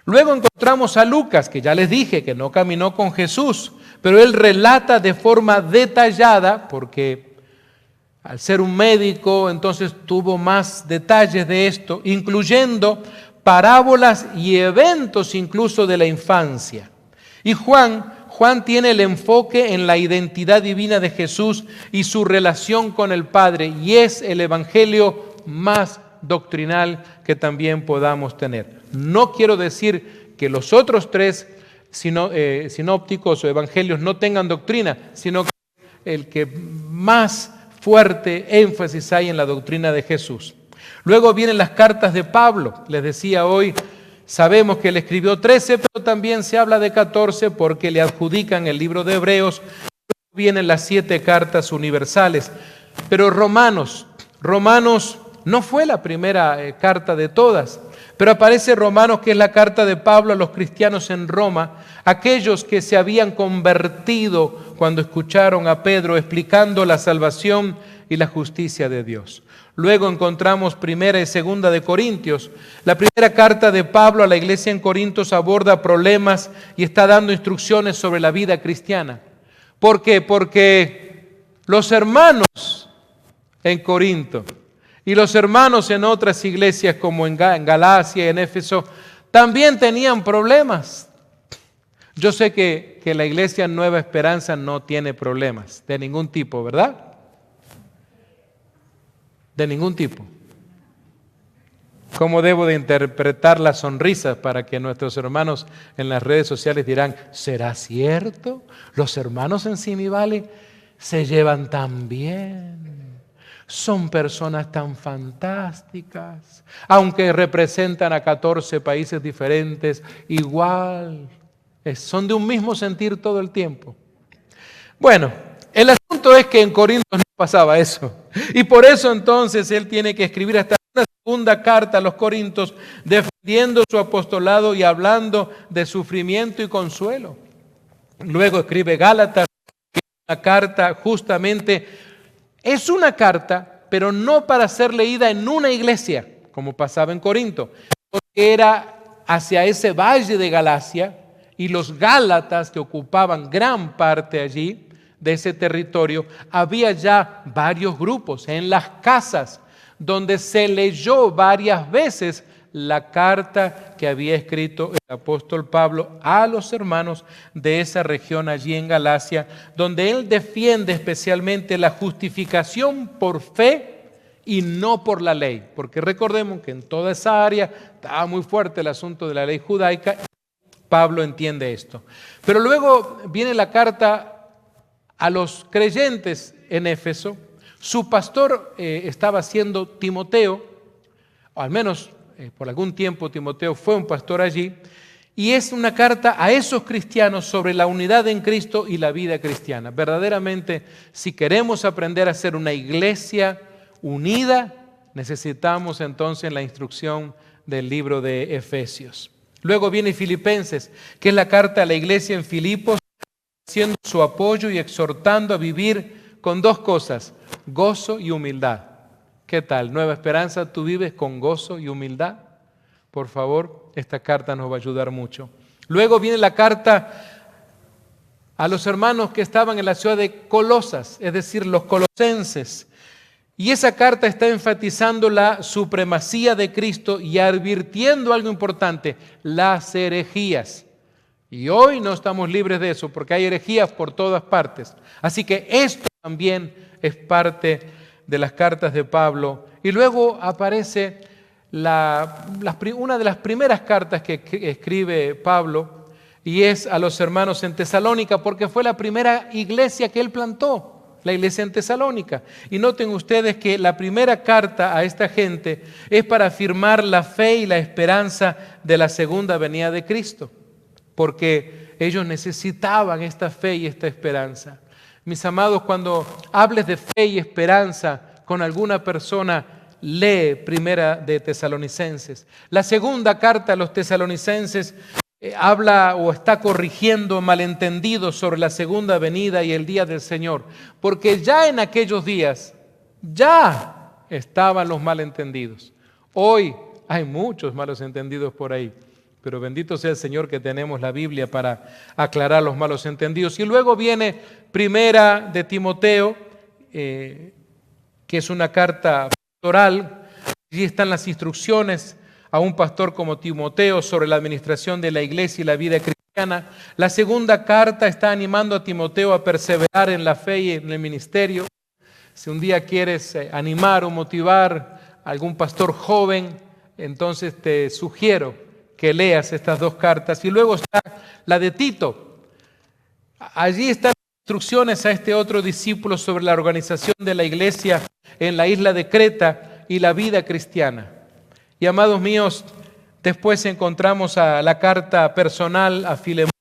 Luego encontramos a Lucas, que ya les dije que no caminó con Jesús, pero él relata de forma detallada, porque al ser un médico, entonces tuvo más detalles de esto, incluyendo parábolas y eventos incluso de la infancia. Y Juan tiene el enfoque en la identidad divina de Jesús y su relación con el Padre, y es el evangelio más doctrinal que también podamos tener. No quiero decir que los otros tres sinópticos o evangelios no tengan doctrina, sino que el que más fuerte énfasis hay en la doctrina de Jesús. Luego vienen las cartas de Pablo. Les decía hoy, sabemos que él escribió 13, pero también se habla de 14 porque le adjudican el libro de Hebreos. Luego vienen las 7 cartas universales. Pero Romanos no fue la primera carta de todas, pero aparece Romanos, que es la carta de Pablo a los cristianos en Roma, aquellos que se habían convertido cuando escucharon a Pedro explicando la salvación y la justicia de Dios. Luego encontramos primera y segunda de Corintios. La primera carta de Pablo a la iglesia en Corintios aborda problemas y está dando instrucciones sobre la vida cristiana. ¿Por qué? Porque los hermanos en Corinto y los hermanos en otras iglesias como en Galacia y en Éfeso también tenían problemas. Yo sé que la iglesia Nueva Esperanza no tiene problemas de ningún tipo, ¿verdad? De ningún tipo. ¿Cómo debo de interpretar las sonrisas para que nuestros hermanos en las redes sociales dirán, ¿será cierto? ¿Los hermanos en Simi Valley se llevan tan bien? Son personas tan fantásticas, aunque representan a 14 países diferentes, igual, son de un mismo sentir todo el tiempo. Bueno, el asunto es que en Corintios no pasaba eso, y por eso entonces él tiene que escribir hasta una segunda carta a los Corintios, defendiendo su apostolado y hablando de sufrimiento y consuelo. Luego escribe Gálatas, que es una carta justamente. Es una carta, pero no para ser leída en una iglesia, como pasaba en Corinto, porque era hacia ese valle de Galacia, y los gálatas que ocupaban gran parte allí de ese territorio, había ya varios grupos en las casas donde se leyó varias veces la carta que había escrito el apóstol Pablo a los hermanos de esa región allí en Galacia, donde él defiende especialmente la justificación por fe y no por la ley, porque recordemos que en toda esa área estaba muy fuerte el asunto de la ley judaica. Pablo entiende esto. Pero luego viene la carta a los creyentes en Éfeso. Su pastor estaba siendo Timoteo, o al menos por algún tiempo Timoteo fue un pastor allí, Y es una carta a esos cristianos sobre la unidad en Cristo y la vida cristiana. Verdaderamente, si queremos aprender a ser una iglesia unida, necesitamos entonces la instrucción del libro de Efesios. Luego viene Filipenses, que es la carta a la iglesia en Filipos, haciendo su apoyo y exhortando a vivir con dos cosas, gozo y humildad. ¿Qué tal? Nueva Esperanza, ¿tú vives con gozo y humildad? Por favor, esta carta nos va a ayudar mucho. Luego viene la carta a los hermanos que estaban en la ciudad de Colosas, es decir, los colosenses. Y esa carta está enfatizando la supremacía de Cristo y advirtiendo algo importante, las herejías. Y hoy no estamos libres de eso, porque hay herejías por todas partes. Así que esto también es parte de las cartas de Pablo. Y luego aparece una de las primeras cartas que escribe Pablo, y es a los hermanos en Tesalónica, porque fue la primera iglesia que él plantó, la iglesia en Tesalónica. Y noten ustedes que la primera carta a esta gente es para afirmar la fe y la esperanza de la segunda venida de Cristo, porque ellos necesitaban esta fe y esta esperanza. Mis amados, cuando hables de fe y esperanza con alguna persona, lee Primera de Tesalonicenses. La segunda carta a los tesalonicenses habla o está corrigiendo malentendidos sobre la segunda venida y el día del Señor, porque ya en aquellos días ya estaban los malentendidos. Hoy hay muchos malos entendidos por ahí, pero bendito sea el Señor que tenemos la Biblia para aclarar los malos entendidos. Y luego viene Primera de Timoteo, que es una carta pastoral. Allí están las instrucciones a un pastor como Timoteo sobre la administración de la iglesia y la vida cristiana. La segunda carta está animando a Timoteo a perseverar en la fe y en el ministerio. Si un día quieres animar o motivar a algún pastor joven, entonces te sugiero que leas estas dos cartas. Y luego está la de Tito. Allí están las instrucciones a este otro discípulo sobre la organización de la iglesia en la isla de Creta y la vida cristiana. Y amados míos, después encontramos a la carta personal a Filemón,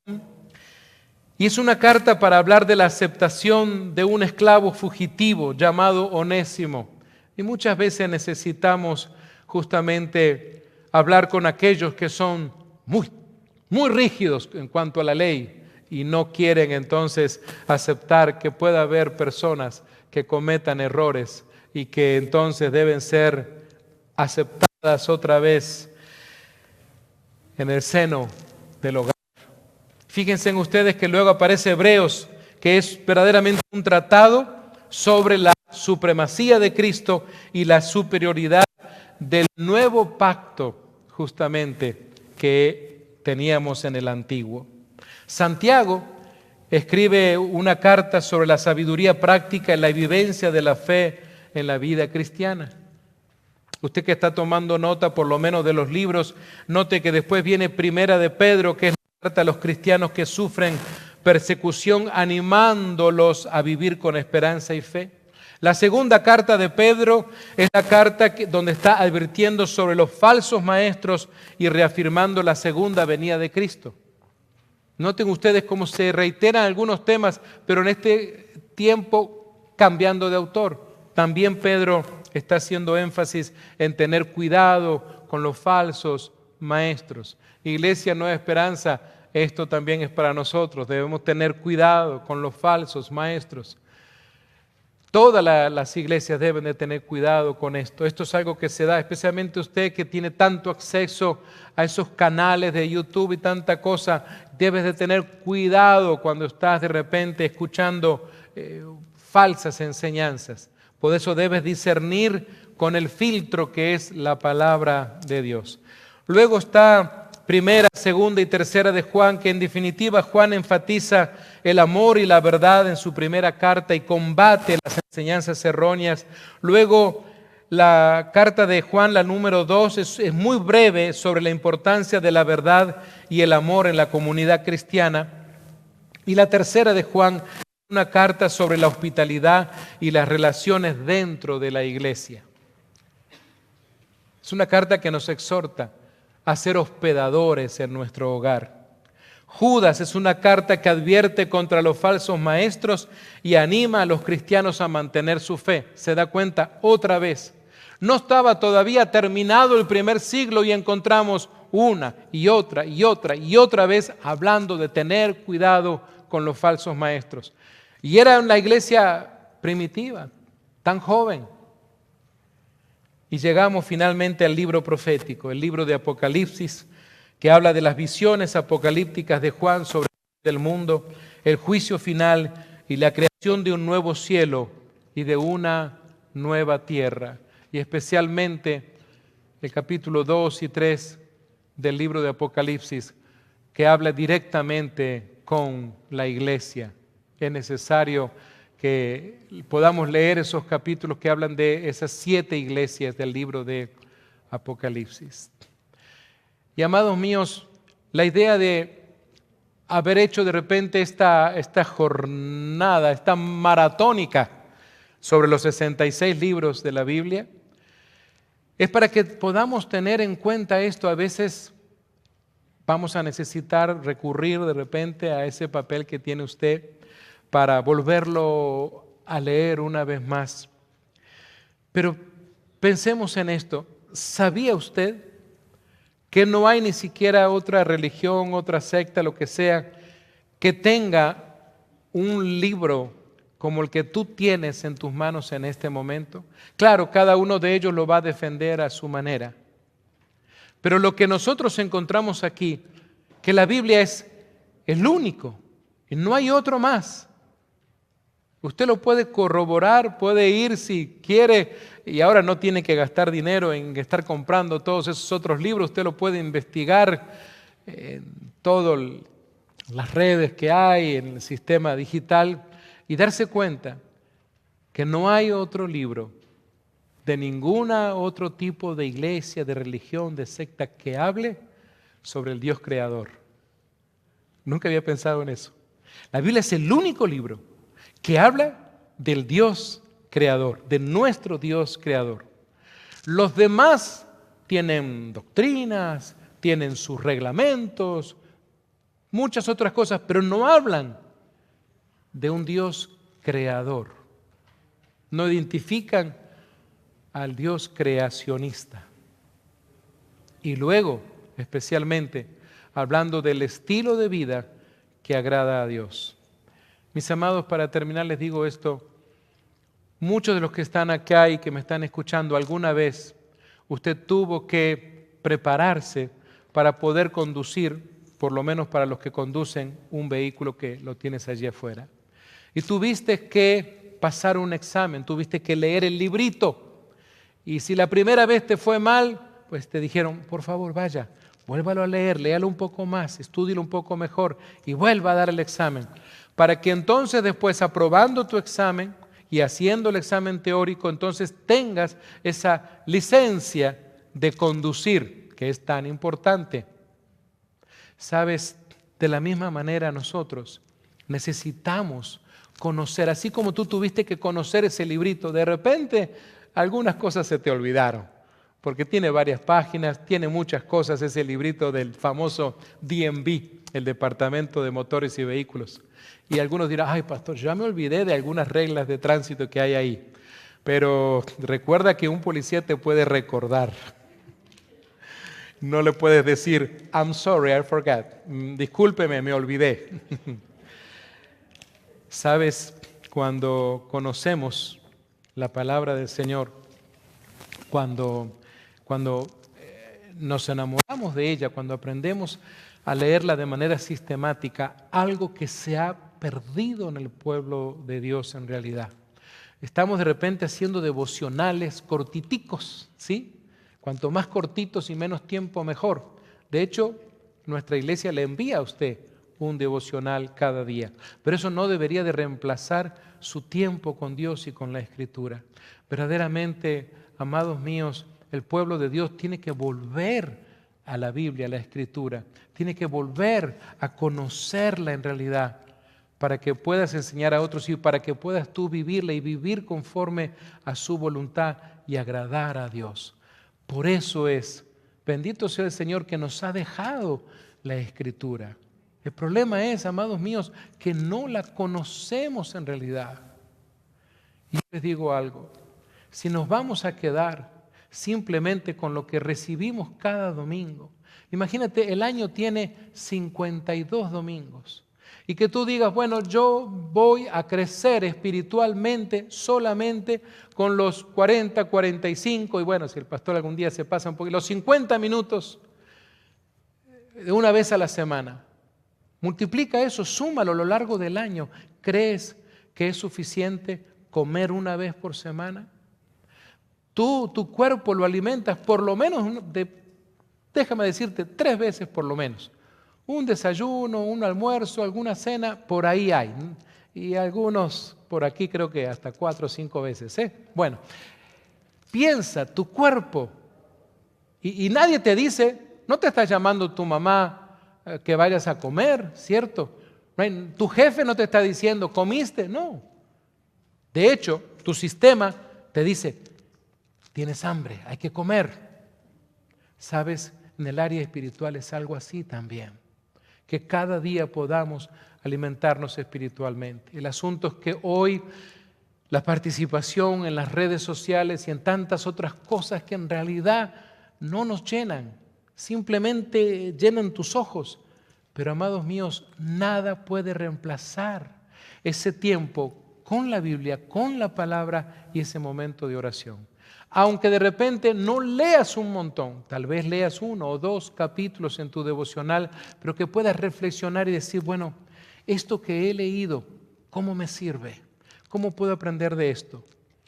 y es una carta para hablar de la aceptación de un esclavo fugitivo llamado Onésimo. Y muchas veces necesitamos justamente hablar con aquellos que son muy rígidos en cuanto a la ley y no quieren entonces aceptar que pueda haber personas que cometan errores y que entonces deben ser aceptadas otra vez en el seno del hogar. Fíjense en ustedes que luego aparece Hebreos, que es verdaderamente un tratado sobre la supremacía de Cristo y la superioridad del nuevo pacto justamente que teníamos en el antiguo. Santiago escribe una carta sobre la sabiduría práctica y la vivencia de la fe en la vida cristiana. Usted que está tomando nota por lo menos de los libros, note que después viene Primera de Pedro, que es la carta a los cristianos que sufren persecución, animándolos a vivir con esperanza y fe. La segunda carta de Pedro es la carta donde está advirtiendo sobre los falsos maestros y reafirmando la segunda venida de Cristo. Noten ustedes cómo se reiteran algunos temas, pero en este tiempo cambiando de autor. También Pedro está haciendo énfasis en tener cuidado con los falsos maestros. Iglesia Nueva Esperanza, esto también es para nosotros. Debemos tener cuidado con los falsos maestros. Todas las iglesias deben de tener cuidado con esto. Esto es algo que se da, especialmente usted que tiene tanto acceso a esos canales de YouTube y tanta cosa. Debes de tener cuidado cuando estás de repente escuchando falsas enseñanzas. Por eso debes discernir con el filtro que es la palabra de Dios. Luego está Primera, Segunda y Tercera de Juan, que en definitiva Juan enfatiza el amor y la verdad en su primera carta y combate las enseñanzas erróneas. Luego la carta de Juan, la número 2, es muy breve sobre la importancia de la verdad y el amor en la comunidad cristiana. Y la tercera de Juan, una carta sobre la hospitalidad y las relaciones dentro de la iglesia. Es una carta que nos exhorta a ser hospedadores en nuestro hogar. Judas es una carta que advierte contra los falsos maestros y anima a los cristianos a mantener su fe. ¿Se da cuenta? Otra vez. No estaba todavía terminado el primer siglo y encontramos una y otra y otra y otra vez hablando de tener cuidado con los falsos maestros. Y era una iglesia primitiva, tan joven. Y llegamos finalmente al libro profético, el libro de Apocalipsis, que habla de las visiones apocalípticas de Juan sobre el mundo, el juicio final y la creación de un nuevo cielo y de una nueva tierra. Y especialmente el capítulo 2 y 3 del libro de Apocalipsis, que habla directamente con la iglesia. Es necesario que podamos leer esos capítulos que hablan de esas 7 iglesias del libro de Apocalipsis. Y amados míos, la idea de haber hecho de repente esta jornada, esta maratónica sobre los 66 libros de la Biblia, es para que podamos tener en cuenta esto. A veces vamos a necesitar recurrir de repente a ese papel que tiene usted para volverlo a leer una vez más. Pero pensemos en esto. ¿Sabía usted que no hay ni siquiera otra religión, otra secta, lo que sea, que tenga un libro como el que tú tienes en tus manos en este momento? Claro, cada uno de ellos lo va a defender a su manera. Pero lo que nosotros encontramos aquí, que la Biblia es el único, y no hay otro más. Usted lo puede corroborar, puede ir si quiere, y ahora no tiene que gastar dinero en estar comprando todos esos otros libros. Usted lo puede investigar en todas las redes que hay, en el sistema digital, y darse cuenta que no hay otro libro de ninguna otro tipo de iglesia, de religión, de secta que hable sobre el Dios creador. Nunca había pensado en eso. La Biblia es el único libro que habla del Dios creador, de nuestro Dios creador. Los demás tienen doctrinas, tienen sus reglamentos, muchas otras cosas, pero no hablan de un Dios creador. No identifican al Dios creacionista. Y luego, especialmente, hablando del estilo de vida que agrada a Dios. Mis amados, para terminar les digo esto. Muchos de los que están acá y que me están escuchando, alguna vez usted tuvo que prepararse para poder conducir, por lo menos para los que conducen un vehículo que lo tienes allí afuera. Y tuviste que pasar un examen, tuviste que leer el librito. Y si la primera vez te fue mal, pues te dijeron, por favor vaya, vuélvalo a leer, léalo un poco más, estúdialo un poco mejor y vuelva a dar el examen. Para que entonces después, aprobando tu examen y haciendo el examen teórico, entonces tengas esa licencia de conducir, que es tan importante. Sabes, de la misma manera nosotros necesitamos conocer, así como tú tuviste que conocer ese librito, de repente algunas cosas se te olvidaron, porque tiene varias páginas, tiene muchas cosas ese librito del famoso DMV, el Departamento de Motores y Vehículos. Y algunos dirán, ay pastor, ya me olvidé de algunas reglas de tránsito que hay ahí. Pero recuerda que un policía te puede recordar. No le puedes decir, I'm sorry, I forgot. Discúlpeme, me olvidé. Sabes, cuando conocemos la palabra del Señor, cuando nos enamoramos de ella, cuando aprendemos a leerla de manera sistemática, algo que se ha perdido en el pueblo de Dios en realidad. Estamos de repente haciendo devocionales cortiticos, ¿sí? Cuanto más cortitos y menos tiempo, mejor. De hecho, nuestra iglesia le envía a usted un devocional cada día. Pero eso no debería de reemplazar su tiempo con Dios y con la Escritura. Verdaderamente, amados míos, el pueblo de Dios tiene que volver a la Biblia, a la Escritura. Tiene que volver a conocerla en realidad, para que puedas enseñar a otros y para que puedas tú vivirla y vivir conforme a su voluntad y agradar a Dios. Por eso es Bendito sea el Señor que nos ha dejado la Escritura. El problema es, amados míos, que no la conocemos en realidad. Y yo les digo algo, si nos vamos a quedar simplemente con lo que recibimos cada domingo, imagínate, el año tiene 52 domingos. Y que tú digas, bueno, yo voy a crecer espiritualmente solamente con los 40, 45, y bueno, si el pastor algún día se pasa un poquito, los 50 minutos de una vez a la semana. Multiplica eso, súmalo a lo largo del año. ¿Crees que es suficiente comer una vez por semana? Tu cuerpo lo alimentas por lo menos, déjame decirte, 3 veces por lo menos. Un desayuno, un almuerzo, alguna cena, por ahí hay. Y algunos por aquí creo que hasta 4 o 5 veces. Bueno, piensa, tu cuerpo. Y nadie te dice, no te está llamando tu mamá que vayas a comer, ¿cierto? Tu jefe no te está diciendo, ¿comiste? No. De hecho, tu sistema te dice, tienes hambre, hay que comer. ¿Sabes? En el área espiritual es algo así también. Que cada día podamos alimentarnos espiritualmente. El asunto es que hoy la participación en las redes sociales y en tantas otras cosas que en realidad no nos llenan, simplemente llenan tus ojos. Pero amados míos, nada puede reemplazar ese tiempo con la Biblia, con la palabra y ese momento de oración. Aunque de repente no leas un montón, tal vez leas 1 o 2 capítulos en tu devocional, pero que puedas reflexionar y decir, bueno, esto que he leído, ¿cómo me sirve? ¿Cómo puedo aprender de esto?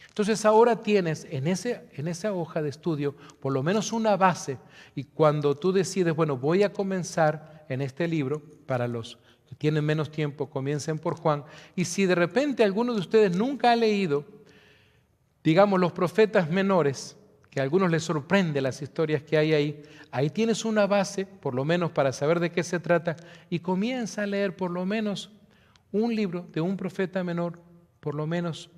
Entonces ahora tienes en esa hoja de estudio por lo menos una base, y cuando tú decides, bueno, voy a comenzar en este libro, para los que tienen menos tiempo, comiencen por Juan, y si de repente alguno de ustedes nunca ha leído, digamos, los profetas menores, que a algunos les sorprende las historias que hay ahí tienes una base, por lo menos para saber de qué se trata, y comienza a leer por lo menos un libro de un profeta menor, por lo menos,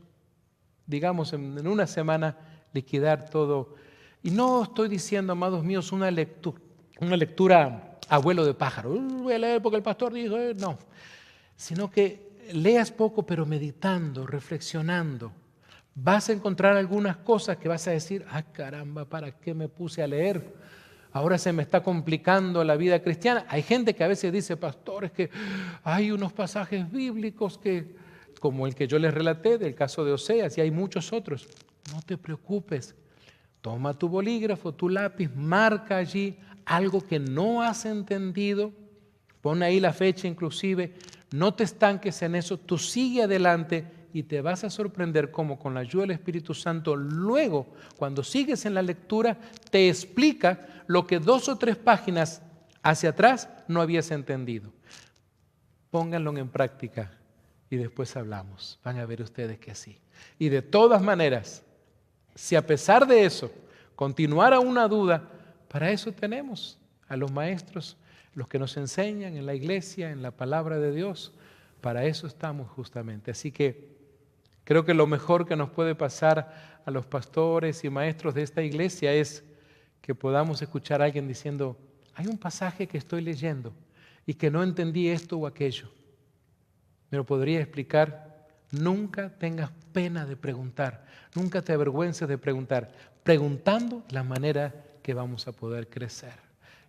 digamos, en una semana liquidar todo. Y no estoy diciendo, amados míos, una lectura abuelo de pájaro, voy a leer porque el pastor dijo, no, sino que leas poco pero meditando, reflexionando. Vas a encontrar algunas cosas que vas a decir, caramba, ¿para qué me puse a leer? Ahora se me está complicando la vida cristiana. Hay gente que a veces dice, pastor, es que hay unos pasajes bíblicos que, como el que yo les relaté del caso de Oseas, y hay muchos otros. No te preocupes, toma tu bolígrafo, tu lápiz, marca allí algo que no has entendido, pon ahí la fecha inclusive, no te estanques en eso, tú sigue adelante. Y te vas a sorprender cómo con la ayuda del Espíritu Santo luego, cuando sigues en la lectura, te explica lo que 2 o 3 páginas hacia atrás no habías entendido. Pónganlo en práctica y después hablamos. Van a ver ustedes que sí. Y de todas maneras, si a pesar de eso continuara una duda, para eso tenemos a los maestros, los que nos enseñan en la iglesia, en la palabra de Dios. Para eso estamos justamente. Así que creo que lo mejor que nos puede pasar a los pastores y maestros de esta iglesia es que podamos escuchar a alguien diciendo, hay un pasaje que estoy leyendo y que no entendí esto o aquello. ¿Me lo podría explicar? Nunca tengas pena de preguntar, nunca te avergüences de preguntar. Preguntando la manera que vamos a poder crecer.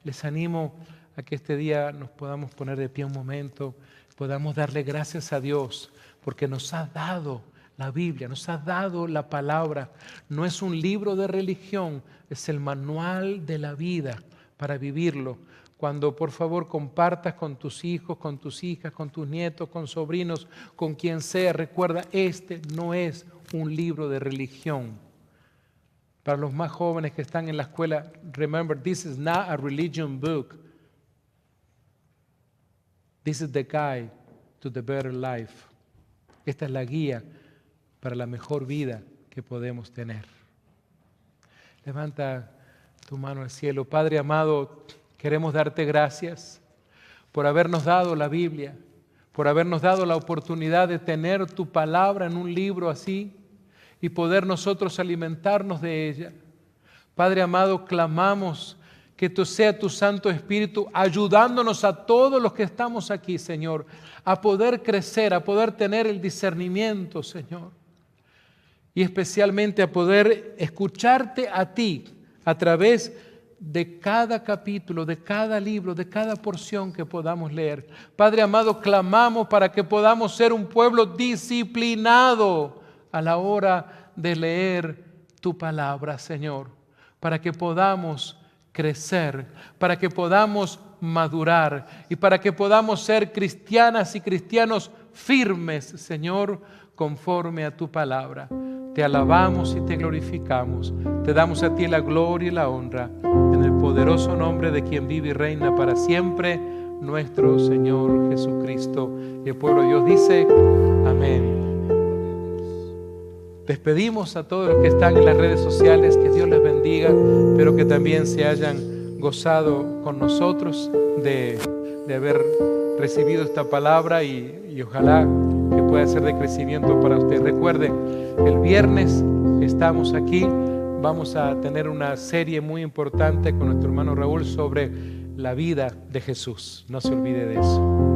Les animo a que este día nos podamos poner de pie un momento, podamos darle gracias a Dios porque nos ha dado la Biblia, nos ha dado la palabra. No es un libro de religión, es el manual de la vida para vivirlo. Cuando por favor compartas con tus hijos, con tus hijas, con tus nietos, con sobrinos, con quien sea, recuerda, este no es un libro de religión. Para los más jóvenes que están en la escuela, remember, this is not a religion book. This is the guide to the better life. Esta es la guía para la mejor vida que podemos tener. Levanta tu mano al cielo. Padre amado, queremos darte gracias por habernos dado la Biblia, por habernos dado la oportunidad de tener tu palabra en un libro así y poder nosotros alimentarnos de ella. Padre amado, clamamos que sea tu Santo Espíritu ayudándonos a todos los que estamos aquí, Señor, a poder crecer, a poder tener el discernimiento, Señor. Y especialmente a poder escucharte a ti a través de cada capítulo, de cada libro, de cada porción que podamos leer. Padre amado, clamamos para que podamos ser un pueblo disciplinado a la hora de leer tu palabra, Señor, para que podamos crecer, para que podamos madurar y para que podamos ser cristianas y cristianos firmes, Señor, conforme a tu palabra. Te alabamos y te glorificamos. Te damos a ti la gloria y la honra en el poderoso nombre de quien vive y reina para siempre, nuestro Señor Jesucristo. Y el pueblo de Dios dice, amén. Despedimos a todos los que están en las redes sociales, que Dios les bendiga, pero que también se hayan gozado con nosotros de haber recibido esta palabra y ojalá que pueda ser de crecimiento para usted. Recuerden, el viernes estamos aquí, vamos a tener una serie muy importante con nuestro hermano Raúl sobre la vida de Jesús. No se olvide de eso.